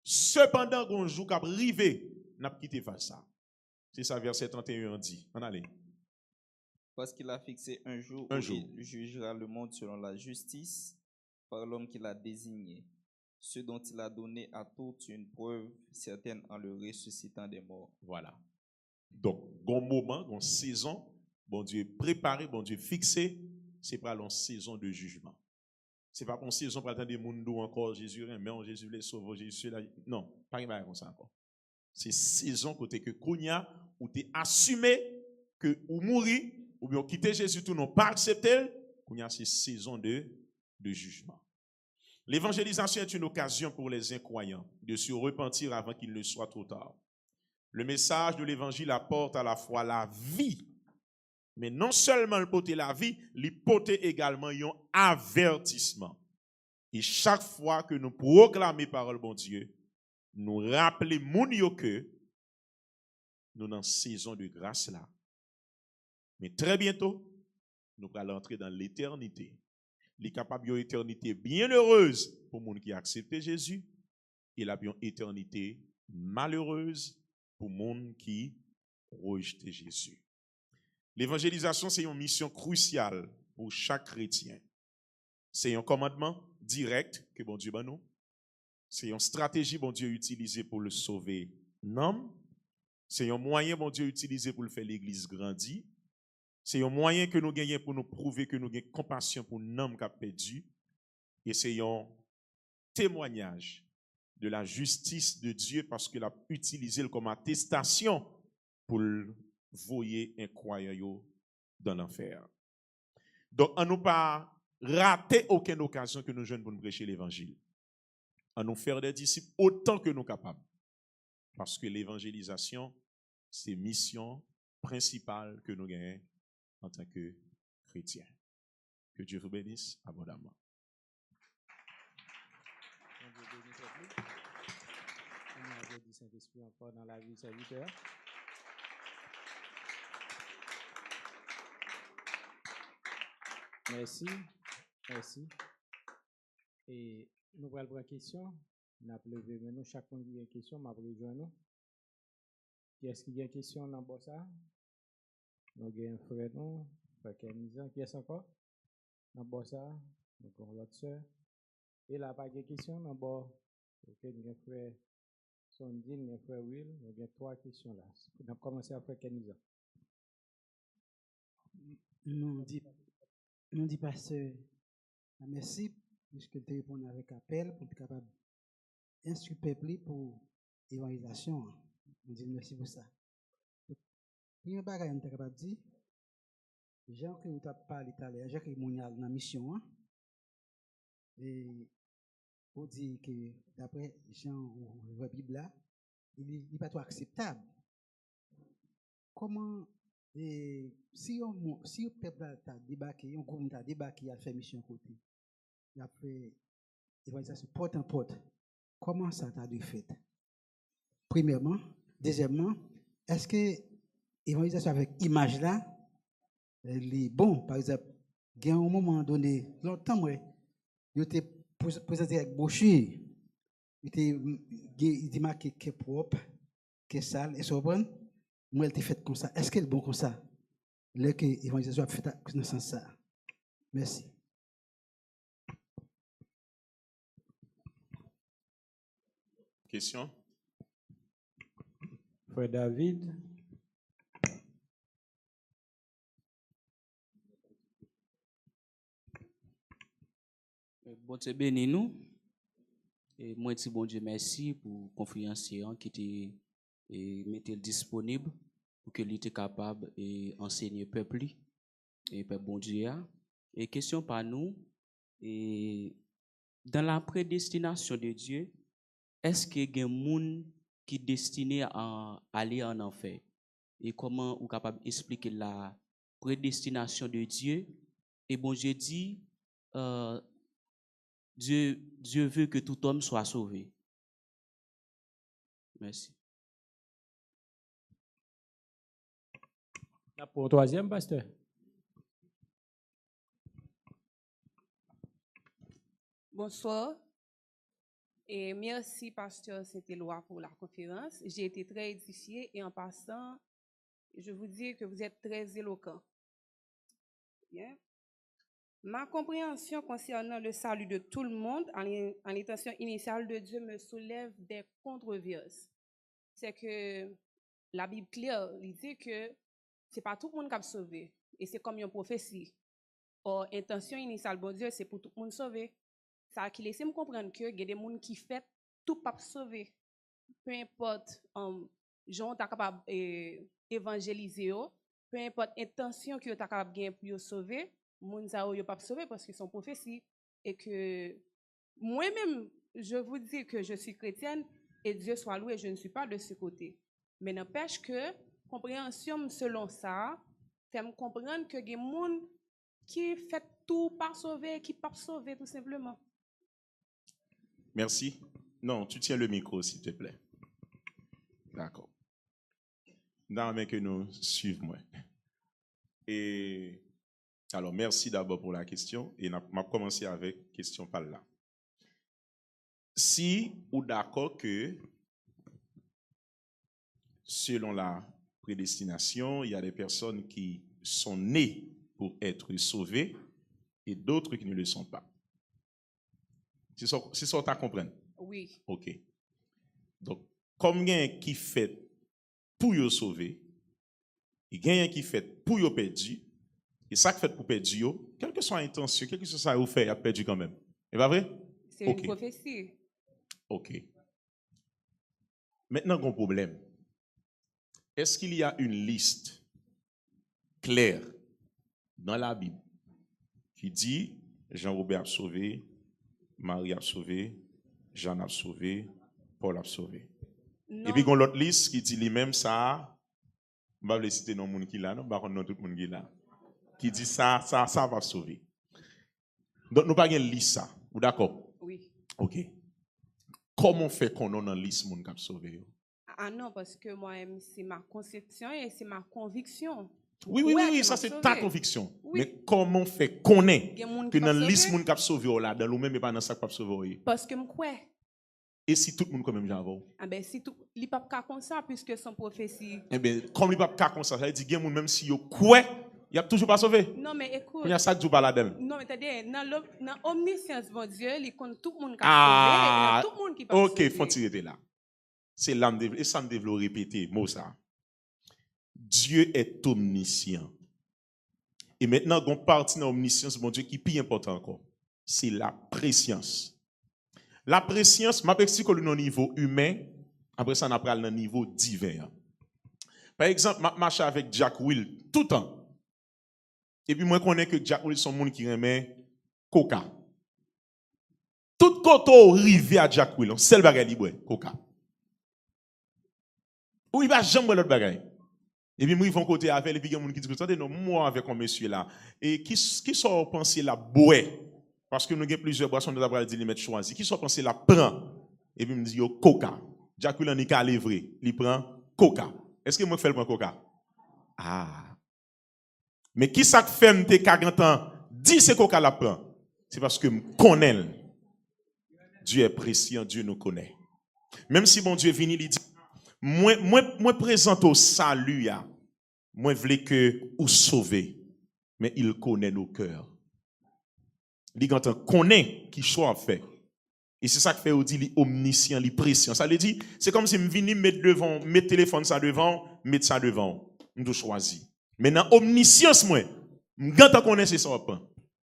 Cependant, qu'on joue qu'à river, n'a pas quitté face ça. C'est ça, verset 31 dit. On allez. Parce qu'il a fixé un jour où il jugera le monde selon la justice par l'homme qu'il a désigné, ce dont il a donné à tous une preuve certaine en le ressuscitant des morts. Voilà. Donc, bon moment, bon saison, bon Dieu préparé, bon Dieu fixé, c'est pas une saison de jugement. C'est pas une saison pour attendre des monde encore Jésus, mais Jésus les sauve, Jésus là. Non, pas comme ça encore. C'est saison côté que Kounia où tu assumé que ou mourir ou bien quitter Jésus tout non pas accepter, Kounia c'est saison de jugement. L'évangélisation est une occasion pour les incroyants de se repentir avant qu'il ne soit trop tard. Le message de l'évangile apporte à la fois la vie, mais non seulement le porter la vie, il porte également un avertissement. Et chaque fois que nous proclamons parole bon Dieu, nous rappelons que nous dans saison de grâce là. Mais très bientôt, nous allons entrer dans l'éternité. Il est capable d'une éternité bien heureuse pour les gens qui acceptent Jésus et la une éternité malheureuse pour les gens qui rejettent Jésus. L'évangélisation, c'est une mission cruciale pour chaque chrétien. C'est un commandement direct que bon Dieu bat nous. C'est une stratégie bon Dieu utilisée pour le sauver l'homme. C'est un moyen bon Dieu utilisé pour le faire l'église grandir. C'est un moyen que nous gagnons pour nous prouver que nous avons compassion pour l'homme qui a perdu. Et c'est un témoignage de la justice de Dieu parce qu'il a utilisé comme attestation pour voyer un croyant dans l'enfer. Donc, on ne pas rater aucune occasion que nous jeunes pour nous prêcher l'évangile. À nous faire des disciples autant que nous sommes capables. Parce que l'évangélisation, c'est mission principale que nous gagnons en tant que chrétiens. Que Dieu vous bénisse abondamment. On a dit Saint-Esprit encore dans la vie serviteur. Merci. Et nous allons prendre une question. Nous allons lever maintenant. Chacun qui a une question, nous allons rejoindre. Qui est-ce qui a une question dans le ça? Nous avons un frère, non? Frère Kenisa. Qui est-ce encore? Dans le ça? Nous avons l'autre soeur. Et là, pas de question dans le bas. Ok, nous avons un frère Sondine, nous avons un frère Will. Nous avons 3 questions là. Nous avons commencé à faire Kenisa. Nous dit pasteur, merci, puisque tu réponds avec appel pour être capable d'instruire le peuple pour l'évangélisation. Nous dit merci pour ça. Premier bagage, on est capable de dire, Jean que vous avez parlé tout à l'heure, Jean que vous avez dans la mission, et vous dit que d'après Jean ou la Bible là, il n'est pas tout acceptable. Comment si le peuple a débarqué, un groupe a débarqué, il a fait mission côté, il a fait l'évangélisation porte en porte, comment ça t'a dû fait? Premièrement. Deuxièmement, est-ce que l'évangélisation avec image là, est bon? Par exemple, il y a un moment donné, longtemps, il était présenté avec brochure, il était marqué que propre, que sale, et ça va. Moi, elle était faite comme ça. Est-ce qu'elle est bon comme ça? L'évangélisation a fait dans ce sens ça. Merci. Question? Frère David. Bon Dieu béni nous. Et moi, je dis bon Dieu merci pour la confiance qui était mettez disponible pour que l'ité capable et enseigner peuple et peuple bon Dieu. Et question par nous et dans la prédestination de Dieu, est-ce qu'il y a des gens qui sont destinés à aller en enfer? Et comment vous capable d'expliquer la prédestination de Dieu. Et bon Dieu dit, Dieu veut que tout homme soit sauvé. Merci. Pour le troisième, pasteur. Bonsoir. Et merci, pasteur Saint-Éloi, pour la conférence. J'ai été très édifiée et en passant, je vous dis que vous êtes très éloquent. Bien. Ma compréhension concernant le salut de tout le monde en l'intention initiale de Dieu me soulève des controverses. C'est que la Bible claire, il dit que ce n'est pas tout le monde qui a sauvé. Et c'est comme une prophétie. Or, intention initiale de Dieu, c'est pour tout le monde sauver. Ça qui laisse me comprendre que il y a des gens qui fait tout pas sauver. Peu importe gens ta capable évangéliser, peu importe intention que tu as capable gagner pour sauver, moun sa yo pas sauver parce qu'ils sont prophéties et que moi-même je vous dis que je suis chrétienne et Dieu soit loué, je ne suis pas de ce côté. Mais n'empêche que compréhension selon ça fait me comprendre que il y a des gens qui fait tout pas sauver, qui pas sauver tout simplement. Merci. Non, tu tiens le micro, s'il te plaît. D'accord. Non, mais que nous suivons. Et alors, merci d'abord pour la question. Et on va commencer avec question par là. Si ou d'accord que, selon la prédestination, il y a des personnes qui sont nées pour être sauvées et d'autres qui ne le sont pas. C'est ça que tu comprends? Oui. OK. Donc, combien qui fait pour vous sauver, il y a qui fait pour vous perdre, et ça qui fait pour perdre, quelle que soit l'intention, quel que soit ça vous fait, il a perdu quand même. C'est pas vrai? C'est une prophétie. OK. Maintenant, il y a un problème. Est-ce qu'il y a une liste claire dans la Bible qui dit Jean-Robert a sauvé, Marie a sauvé, Jean a sauvé, Paul a sauvé? Non. Et puis, il y a l'autre liste qui dit lui-même ça, je ne vais pas citer non monde qui là, non, non tout le monde qui là, qui dit ça va sauver. Donc, nous pas une liste ça. Vous d'accord? Oui. OK. Comment fait qu'on a une liste monde qui a sauvé? Ah non, parce que moi, c'est ma conception et c'est ma conviction. Oui, ça c'est ta conviction. Oui. Mais comment fait qu'on est que dans la liste monde qui a sauvé là, dans nous-mêmes et pas dans ça qui a sauvé? Parce que je crois. Et si tout le monde quand même j'avoue? Ah ben si tout, il pas comme ça puisque son prophétie. Eh bien, comme il pas comme ça, ça veut dire que même si yo quoi, il a toujours pas sauvé. Non mais écoute. Il y a ça du baladem. Non mais t'as dans omniscience bon Dieu, il compte tout le monde qui a sauvé, tout le monde qui pas sauvé. OK, faut tirer là. C'est l'âme et ça me devrait répéter mot ça. Dieu est omniscient. Et maintenant, on partit dans l'omniscience, mon Dieu, qui est plus important encore. C'est la préscience. La préscience, je vais expliquer au niveau humain, après ça, on apprend au niveau divin. Par exemple, je marche avec Jack Will tout le temps. Et puis, moi, je connais que Jack Will, son monde qui remet coca. Tout côté arrivé à Jack Will, seul bagage libre, coca. Ou il va jamais boire l'autre bagage. Et puis, moi, ils vont côté avec, et puis, il y a des gens qui disent, attendez, non, moi, avec un monsieur là, et qui sont pensés la boire? Parce que nous avons plusieurs boissons, nous avons dit, les mettre choisi. Qui sont pensés la prend? Et puis, il me dit, yo, coca. Jack Will, il a livré, il prend coca. Est-ce que moi, je fais le coca? Ah. Mais qui ça fait, me 40 ans, dit c'est coca la prend? C'est parce que je connais. Dieu est précieux, Dieu nous connaît. Même si mon Dieu vient, il dit, moi présente au salut, moi je veux que vous sauver, mais il connaît nos cœurs. Il connaît qui choix fait. Et c'est ça que fait, on dit, il omniscient, il précieux. Ça veut dire, c'est comme si je viens mettre téléphone ça devant, mettre ça devant. Je dois choisir. Maintenant, omniscience, moi, je connais c'est ça.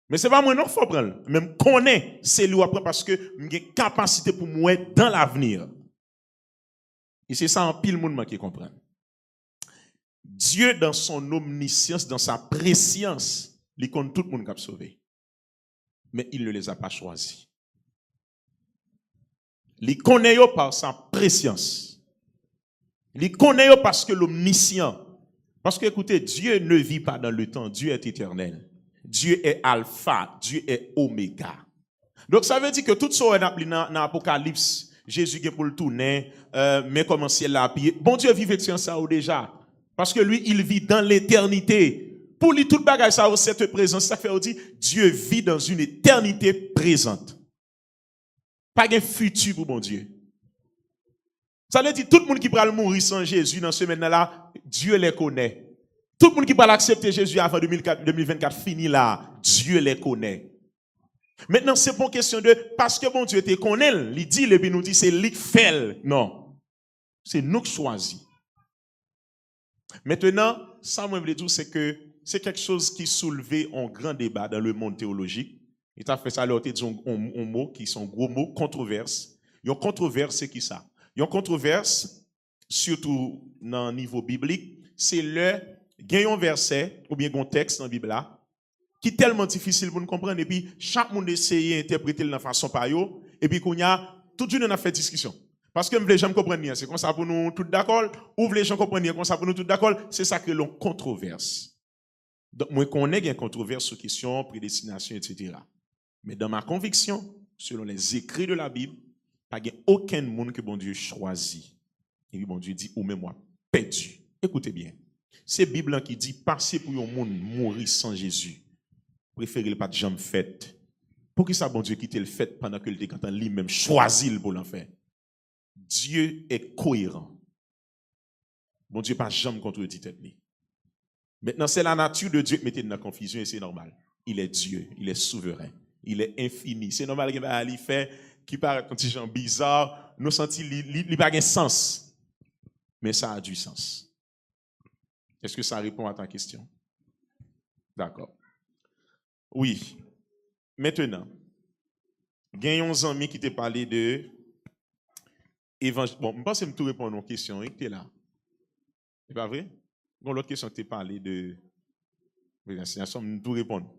Mais ce n'est pas moi non faut prendre. Même connaît c'est lui après parce que j'ai une capacité pour moi dans l'avenir. Et c'est ça en pile monde qui comprend. Dieu dans son omniscience, dans sa préscience, il connaît tout le monde qui a sauvé. Mais il ne les a pas choisis. Il connaît par sa préscience. Il connaît parce que l'omniscient Parce que, écoutez, Dieu ne vit pas dans le temps. Dieu est éternel. Dieu est alpha. Dieu est oméga. Donc, ça veut dire que tout ça, on a dans l'Apocalypse, Jésus est pour le tourner, mais comment ciel l'a appuyé. Bon Dieu vit avec ça déjà. Parce que lui, il vit dans l'éternité. Pour lui, toute bagaille, ça a cette présence. Ça fait dire, Dieu vit dans une éternité présente. Pas de futur pour bon Dieu. Ça veut dire, tout le monde qui va mourir sans Jésus dans ce moment-là, Dieu les connaît. Tout le monde qui va accepter Jésus avant 2024, fini là, Dieu les connaît. Maintenant, c'est pas une question de, parce que bon Dieu te connaît, il dit, et puis nous dit, c'est lui qui fait. Non. C'est nous qui choisissons. Maintenant, ça, moi, je veux dire, c'est que c'est quelque chose qui soulevait un grand débat dans le monde théologique. Il a fait ça, il a dit un mot qui sont gros mots, controverse. Une controverse, c'est qui ça? Une controverse, surtout dans le niveau biblique, c'est un verset ou bien un texte dans la Bible là, qui est tellement difficile pour nous comprendre. Et puis, chaque monde essaye d'interpréter de la façon par eux. Et puis, qu'on y a, tout le monde a fait discussion. Parce que les gens comprennent, c'est comme ça pour nous tous d'accord. Ou les gens comprennent, comme ça pour nous tous d'accord. C'est ça que l'on controverse. Donc, moi, qu'on ait une controverse sur question, prédestination, etc. Mais dans ma conviction, selon les écrits de la Bible, il n'y a aucun monde que bon Dieu choisit. Et puis, bon Dieu dit, ou même moi, perdu. Écoutez bien. C'est la Bible qui dit, passer pour un monde mourir sans Jésus. Préférez pas de jambe faite. Pour qui ça, bon Dieu, quitte le fait pendant que le décantant lui-même choisit pour l'en faire? Dieu est cohérent. Bon Dieu, pas jamais contredit tête. Maintenant, c'est la nature de Dieu qui mettait dans la confusion et c'est normal. Il est Dieu, il est souverain, il est infini. C'est normal qu'il fait, qui paraît un petit genre bizarre, nous sentons qu'il n'a pas de sens. Mais ça a du sens. Est-ce que ça répond à ta question? D'accord. Oui. Maintenant, il y a un ami qui t'a parlé de évangile. Bon, je pense que je vais répondre aux questions. Tu es là. C'est pas vrai? Bon, l'autre question que tu as parlé de prédestination, je vais tout répondre.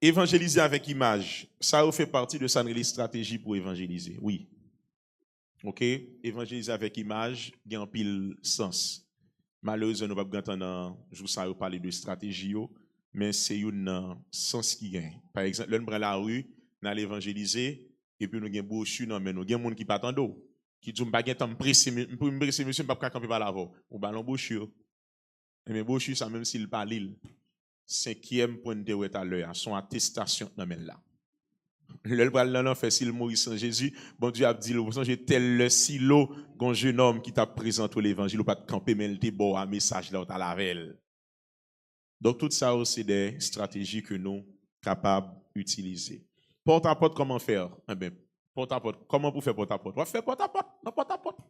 Évangéliser avec image, ça fait partie de sa stratégie pour évangéliser. Oui. OK? Évangéliser avec image, il y a un pile sens. Malheureusement, nous ne pouvons pas entendre, je vous parler de stratégie, mais c'est un sens qui gagne. Par exemple, là, nous prenons la rue, nous allons évangéliser, et puis nous avons un brochure, nous avons un monde qui part en dos, qui dit, je ne vais pas me presser, monsieur, je ne vais pas camper par là-bas. Ou ballon brochure. Mais brochure, ça même s'il parle l'île. 5e point de est à l'heure, son attestation dans là. Le bral là fait s'il mourit sans Jésus, bon Dieu a dit j'ai tel le silo gon jeune homme qui t'a présenté l'évangile ou pas de camper mais il était bon un message là ta lavel. Donc tout ça c'est des stratégies que nous capables d'utiliser. Porte à porte comment faire? Eh bien, porte à porte, comment pour faire porte à porte? On va faire porte à porte, non porte à porte.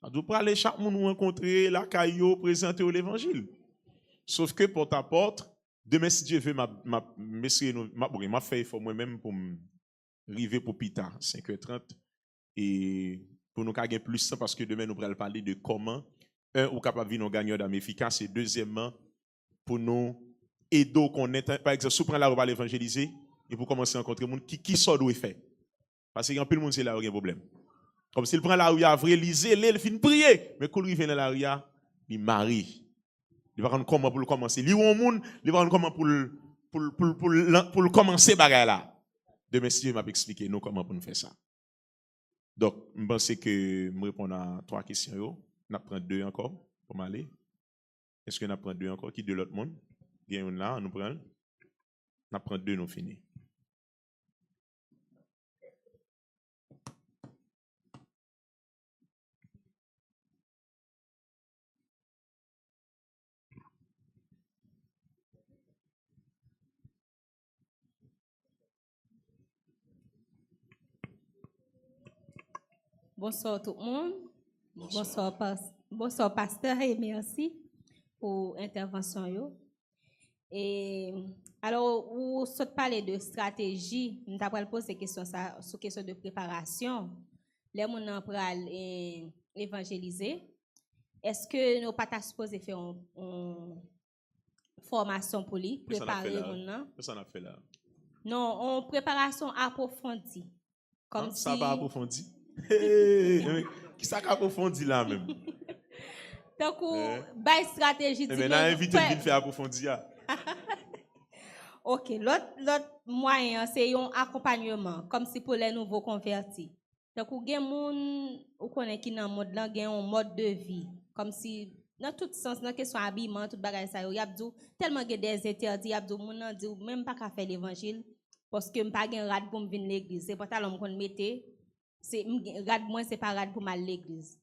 On doit pas aller chaque monde nous rencontrer la caillou présenter l'évangile. Sauf que porte à porte, demain si Dieu veut m'a fait effort moi-même pour arriver pour Pita 5h30 et pour nous gagner plus ça parce que demain nous allons parler de comment ou capable de nous gagner d'âme efficace et deuxièmement pour nous aider qu'on est par exemple si vous prenez la route à l'évangéliser et pour commencer à rencontrer monde qui sort d'où il fait parce qu'il y a un peu de monde c'est là où il y a un problème comme s'il prend la rue à vrai liser il finit prier mais quand il vient dans la rue il marie. Il va prendre comment pour le commencer. Il va prendre comment pour le commencer bagarre là. Demain si Dieu m'a expliqué nous comment pour nous faire ça. Donc, je pense que je réponds à 3 questions. On prend 2 encore pour m'aller. Est-ce qu'on prend 2 encore qui de l'autre monde? Il y a une là, nous prenons. On prend 2, nous finissons. Bonsoir tout le monde. Bonsoir pasteur et merci pour l'intervention. Et alors, vous parlez de stratégie, nous avons posé question sur question de préparation. Les gens pour évangéliser. Est-ce que nous pas supposé faire une formation pour lui, préparer maintenant? Qu'est-ce qu'on a fait là? Non, en préparation approfondie. Comme ça si... va approfondir? Qui ça approfondi là même? Donc, by stratégie. Mais maintenant, invité de faire approfondir. Ok, l'autre moyen, c'est un accompagnement, comme si pour les nouveaux convertis. Donc, ou gen moun, ou connaît qui dans mode là, gen un mode de vie, comme si dans tout sens, dans question habillement, tout bagay ça, y a tellement gen des interdits, y a moun nan di même pas qu'à faire l'évangile parce que m'pa gen rad pour m'venir l'église, c'est pantalon m'kon mette, c'est rad moins c'est pas rad pour mal l'église.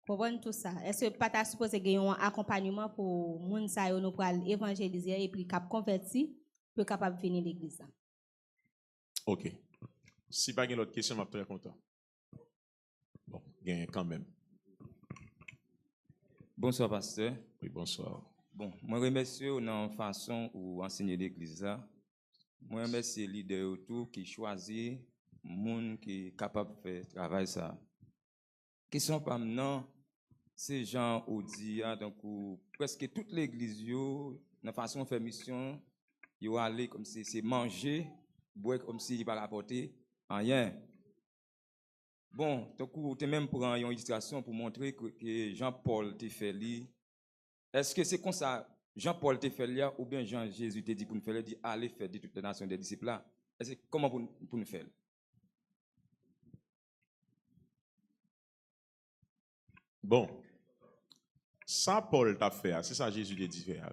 Comprenez tout ça. Est-ce que pas ta supposé gen un accompagnement pour moun sa yo nous pral évangéliser et puis cap converti pour capable venir l'église. OK. Si pas gen l'autre question, je suis très content. Bon, gagne quand même. Bonsoir, pasteur. Oui, bonsoir. Bon, moi remercie dans la façon où enseigner l'église là. Moi remercie les leaders autour qui choisit monde qui est capable de faire travail ça. Question pas maintenant, ces gens au dia donc presque toute l'église yo dans façon de faire mission, yo aller comme si c'est manger, boire comme si il pas rapporter rien. Bon, donc tu même prend une illustration pour montrer que Jean-Paul te fait li. Est-ce que c'est comme ça Jean-Paul te fait là ou bien Jean-Jésus te dit pour nous faire dit allez faire de toutes les nations des disciples là? Est-ce que comment pour nous faire? Bon. Ça Paul t'a fait, c'est ça Jésus te dit faire.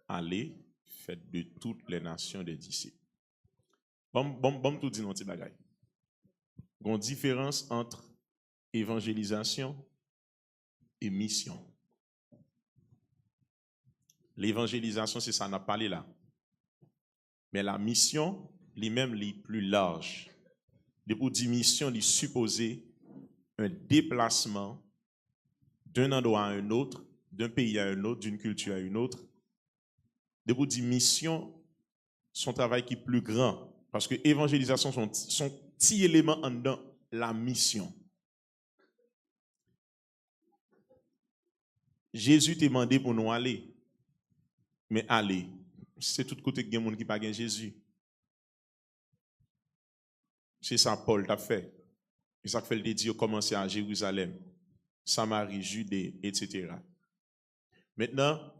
Allez, faites de toutes les nations des disciples. Bon tout dit non petit bagay. Il y a une différence entre évangélisation et mission. L'évangélisation, c'est ça, on a parlé là. Mais la mission, lui-même, est plus large. Pour dire mission, il est supposé un déplacement d'un endroit à un autre, d'un pays à un autre, d'une culture à une autre. Pour dire mission, son travail qui est plus grand. Parce que l'évangélisation sont petit élément en dedans la mission. Jésus t'a demandé pour nous aller. Mais aller, c'est tout côté de monde qui pas gain Jésus. C'est ça Paul t'a fait. C'est ça que fait le dire commencer à Jérusalem, Samarie, Judée, etc. Maintenant,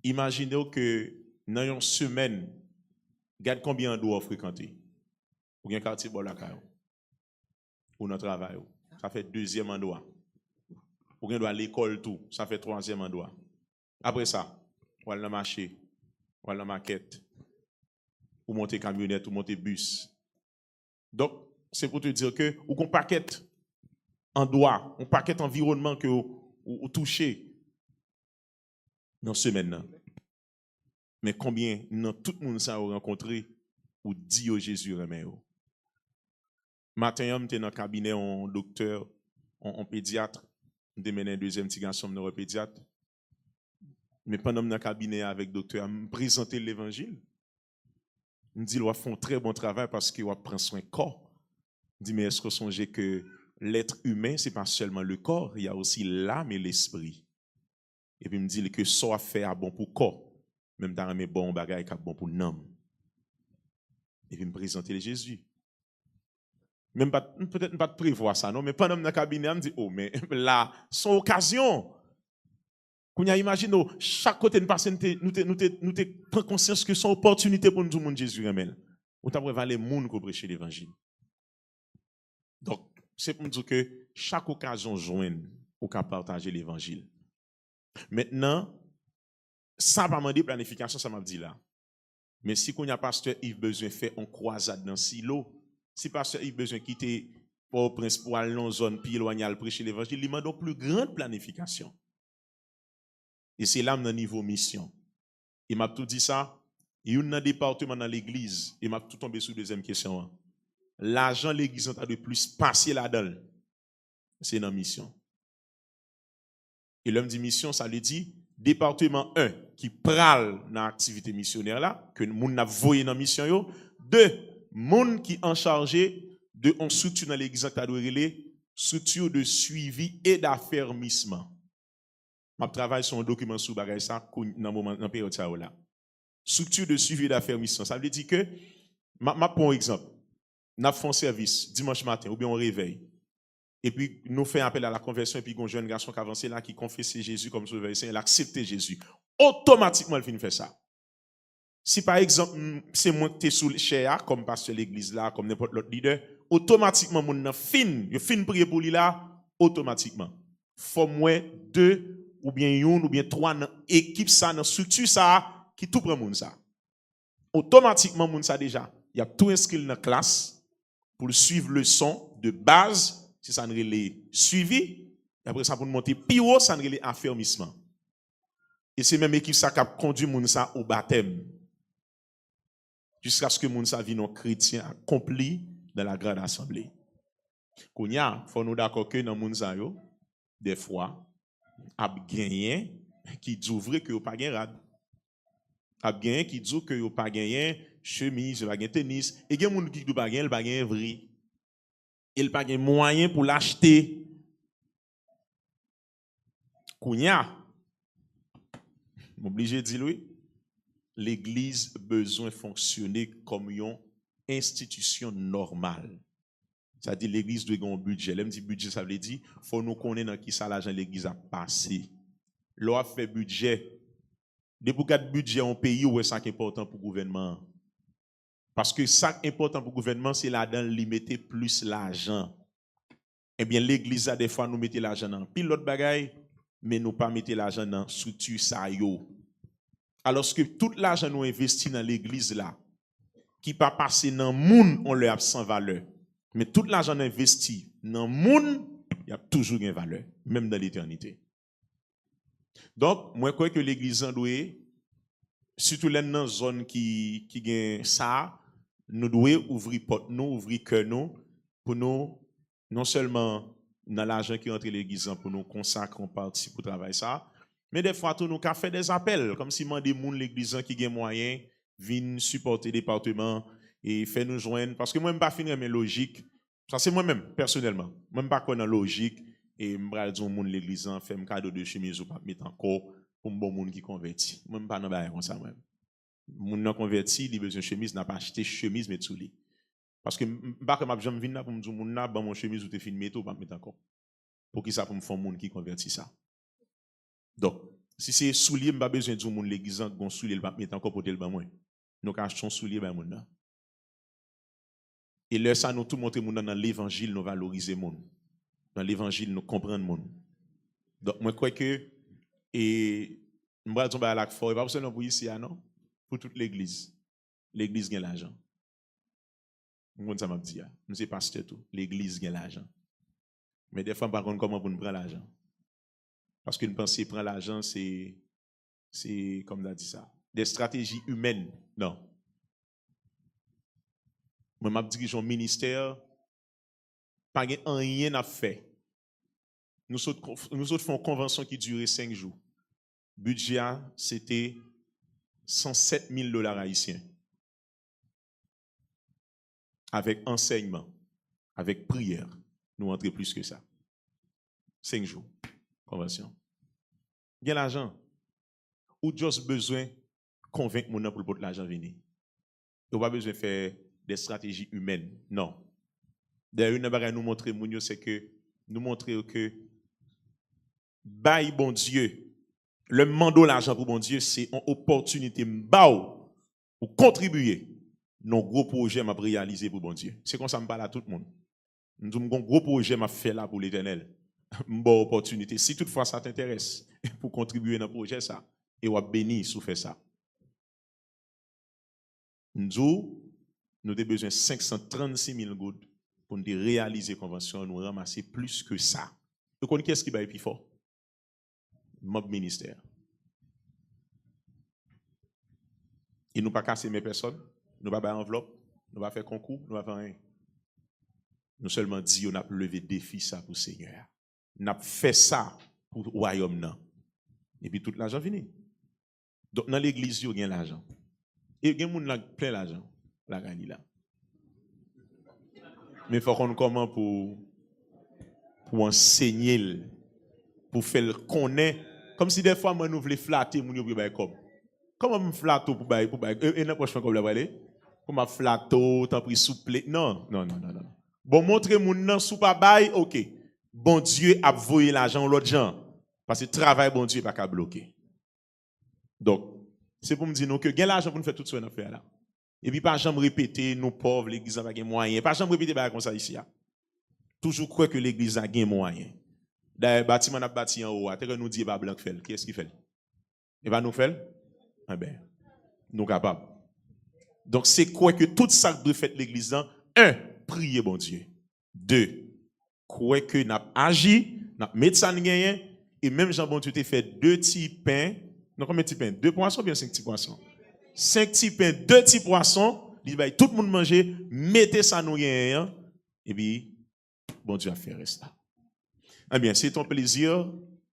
imaginez que dans une semaine, regarde combien de doit fréquenter. Ou bien quartier Bolakayo. Ou notre travail. Ça fait deuxième endroit. Ou bien doit à l'école tout. Ça fait troisième endroit. Après ça, ou aller dans le marché, ou aller dans la maquette, ou monter camionnette, ou monter bus. Donc, c'est pour te dire que, ou qu'on paquette endroit, on paquette environnement que ou touché dans ce semaine. Mais combien dans tout le monde ça a rencontré ou dit au Jésus remet. Matin, j'étais dans le cabinet en docteur, en pédiatre, je mené un deuxième petit garçon neuropédiatre. Mais pendant que dans le cabinet avec le docteur, je me présentais l'évangile. Je me dis, ils font un très bon travail parce qu'ils prennent soin du corps. Je dis, mais est-ce que vous songez que l'être humain, ce n'est pas seulement le corps, il y a aussi l'âme et l'esprit. Et puis, il me dit que ça a fait bon pour le corps. Même dans mes bons bagages qui bon pour l'âme. Et puis me présenter le Jésus. Même pas peut-être pas prévoir ça non, mais pendant dans le cabinet, me dit oh mais là son occasion. Qu'on y imagine chaque côté de personne nous prend conscience que son opportunité pour nous tout le monde Jésus ramène. On t'a prévoir les monde qui prêcher l'évangile. Donc c'est pour nous dire que chaque occasion joindre ou qu'à partager l'évangile. Maintenant ça va demander planification, ça m'a dit là. Mais si qu'on a pasteur Yves besoin de faire une croisade dans silo, si pasteur Yves besoin de quitter Port-au-Prince pour aller dans une zone plus éloignée à prêcher l'évangile, il demande une plus grande planification. Et c'est là mon niveau mission. Il m'a tout dit ça. Il y a un département dans l'église. Il m'a tout tombé sur la deuxième question. L'argent l'église a de plus passé là-dedans. C'est une mission. Et l'homme dit mission, ça lui dit département 1 qui pral dans l'activité missionnaire là, que nous n'a voyé dans la mission. 2, monde qui en chargé de en structure dans l'église qui a relé structure de suivi et d'affermissement. Je travaille sur un document sur bagay ça dans moment dans période ça là. Structure de suivi et d'affermissement, ça veut dire que ma pour exemple, n'a fait un service dimanche matin ou bien on réveille. et puis nous fait appel à la conversion, et puis un jeune garçon qui avance là, qui confesse Jésus comme sauveur, il a accepté Jésus. Automatiquement, il finit faire ça. Si par exemple, c'est moi qui t'es sous le chair, comme pasteur de l'église là, comme n'importe l'autre leader, automatiquement, mon fin prier pour lui là, automatiquement. Faut moi 2 ou bien 1 ou bien 3 dans équipe ça, dans structure ça, qui tout prend moun ça. Automatiquement, moun ça déjà, il y a tout inscrit dans la classe pour suivre le leçon de base, si ça ne relève suivi, et après ça pour monter plus haut, ça ne relève affermissement. Et c'est même équipe ça qui a conduit moun ça au baptême. Jusqu'à ce que moun sa vie non chrétien accompli dans la grande assemblée. Kounya, faut nous d'accord que dans moun sa yo, des fois, a gagné qui dit vrai que yo pas gagné rad. A gagné qui dit que yo pas gagné chemise, pas gagné tennis, et gen moun qui do pas gagné, il pas gagné vrai. Il pas gagné moyen pour l'acheter. Kounya, m'obligé dire oui. L'église besoin fonctionner comme une institution normale. C'est-à-dire l'église doit avoir un budget. L'aime dit budget, ça veut dire faut nous connaître dans qui ça l'argent l'église a passé. L'on fait budget. Depuis qu'il y a budget en pays où c'est important pour le gouvernement. Parce que ça qui est important pour le gouvernement, c'est là-dedans limiter plus l'argent. Eh bien, l'église a des fois nous mettre l'argent dans pile l'autre bagaille, mais nous pas mettre l'argent dans structure ça yo. Alors que tout l'argent nous investi dans l'église là, qui pas passer dans le monde, on leur a sans valeur. Mais tout l'argent investi dans le monde, il y a toujours une valeur, même dans l'éternité. Donc, moi, je crois que l'église en doit, surtout dans une zone qui gagne ça, nous devons ouvrir porte, nous ouvrir cœur nous, pour nous, non seulement dans l'argent qui entre l'église, pour nous consacrer en partie pour travailler ça, mais des fois, nous avons fait des appels, comme si des gens l'église qui ont moyen viennent supporter le département et faire nous joindre. Parce que moi, je ne vais pas finir mes logiques. Ça, c'est moi-même, personnellement. Moi, je ne vais pas connaître la logique et je ne vais pas dire que l'église fait un cadeau de chemise ou pas mettre encore pour un bon monde qui convertit. Moi, je ne vais pas faire comme ça. Les gens convertis, ils ont besoin de chemise, n'a pas acheté chemise, mais sous lui. Parce que je ne vais pas venir pour me dire que mon chemise ou te fin mettre ou pas mettre encore. Pour qui ça pour me faire un monde qui convertit ça. Donc, si c'est soulier, je n'ai pas besoin de dire que l'église a un soulier, il va mettre encore pour le ban moins. Nous achetons soulier ben moun. Et là ça nous tout montrer moun dans l'évangile, nous valoriser moun. Dans l'évangile, nous comprendre moun. Donc moi crois que et m'ba tomber à la fort, pas seulement pour ici non, pour toute l'église. L'église gagne l'argent. Moun ça m'a dit, nous c'est pasteur tout, l'église gagne l'argent. Mais des fois par contre comment pour nous prendre l'argent? Parce qu'une pensée prend l'argent, c'est comme on a dit ça, des stratégies humaines. Non. Moi, je dirige un ministère, pas rien à faire. Nous autres faisons une convention qui durait 5 jours. Budget, c'était $107,000 haïtiens. Avec enseignement, avec prière, nous entrons plus que ça. 5 jours. Convention. Il y a l'argent. Ou juste besoin de convaincre mon pour que l'argent vienne. Il n'y a pas besoin de faire des stratégies humaines. Non. D'ailleurs, une chose nous montrer, c'est que nous montrer que bail bon Dieu, le mandat l'argent pour bon Dieu, c'est une opportunité pour contribuer nos gros projets à réaliser pour bon Dieu. C'est comme ça que je parle à tout le monde. Nous avons un gros projet à faire là pour l'Éternel. Une bonne opportunité. Si toutefois ça t'intéresse pour contribuer dans le projet, ça, et on va bénir si vous faites ça. Nous avons besoin de 536 000 gouttes pour nous réaliser la convention, nous ramasser plus que ça. Vous connaissez qu'est-ce qui va être plus fort? Mob ministère. Et nous ne pas casser mes personnes, nous ne pas faire enveloppe, nous ne pas faire concours, nous ne pas faire rien. Nous seulement dit qu'on a levé défi ça pour le Seigneur. Nous avons fait ça pour le royaume. Et puis tout l'argent fini. Donc dans l'église, il y a l'argent. Et il y a des gens qui ont plein d'argent. La gagne là. Mais il faut qu'on commence pour enseigner, pour faire le connaître. Comme si des fois, moi, nous voulons flatter, nous voulons comme. Comment me flatter pour bailler, et n'a pas de comme la aller. Comment flatter, t'as pris souple. Non. Bon, montrez mon nom sous pas bail, ok. bon Dieu a voyé l'argent l'autre gens. Parce que le travail, bon Dieu, n'est pas qu'à bloquer. Donc, c'est pour me dire nous que gain l'argent pour nous faire tout ce qu'on a fait là. Et puis, pas jamais répéter, nous pauvres, l'église n'a pas de moyens. Pas jamais répéter comme ça ici. Toujours croire que l'église a des moyens. D'ailleurs, le bâtiment a bâti en haut. Quand nous dit pas blanc fait, qu'est-ce qu'il fait? Et va nous faire? Eh bien, nous capables. Donc, c'est quoi que tout ça doit faire l'église? Un, prier bon Dieu. Deux, quoi que nous avons agi, nous avons mis ça en gain, et même Jean bon Dieu t'a fait 2 petits pains. Non, combien de petits pains? 2 poissons ou bien 5 petits poissons? 5 petits pains, 2 petits poissons. Il dit, tout le monde manger, mettez ça en gain, et puis, bon Dieu a fait ça. Eh bien, c'est ton plaisir.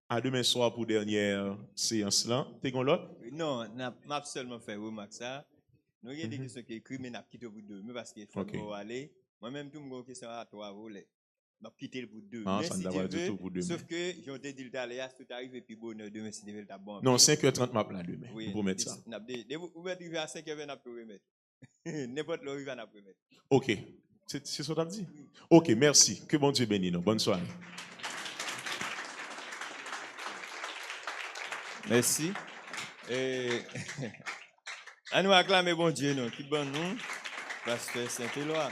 À demain soir pour dernière séance là. T'es qu'on l'autre? Non, m'a seulement fait remarque ça. Nous avons des questions qui écrivent, mais n'a quitté au bout de 2. Mais parce qu'il faut aller. Moi-même, tout mon question à 3 volets. M'a quitté le bout de 2. Ah, ça ne du tout pour demain. Sauf que j'ai dit le d'aller, tout arrive et puis bonheur demain, si devait être bon. Non, 5h30 m'a plat demain. Oui, pour mettre ça. Vous pouvez arriver à 5h20 à remettre. N'importe où arrive à remettre. OK. C'est ce que tu as dit? OK, merci. Que bon Dieu bénisse nous. Bonne soirée. Merci. À nous acclamer bon Dieu, nous. Qui bon nous? Pasteur Saint-Éloi.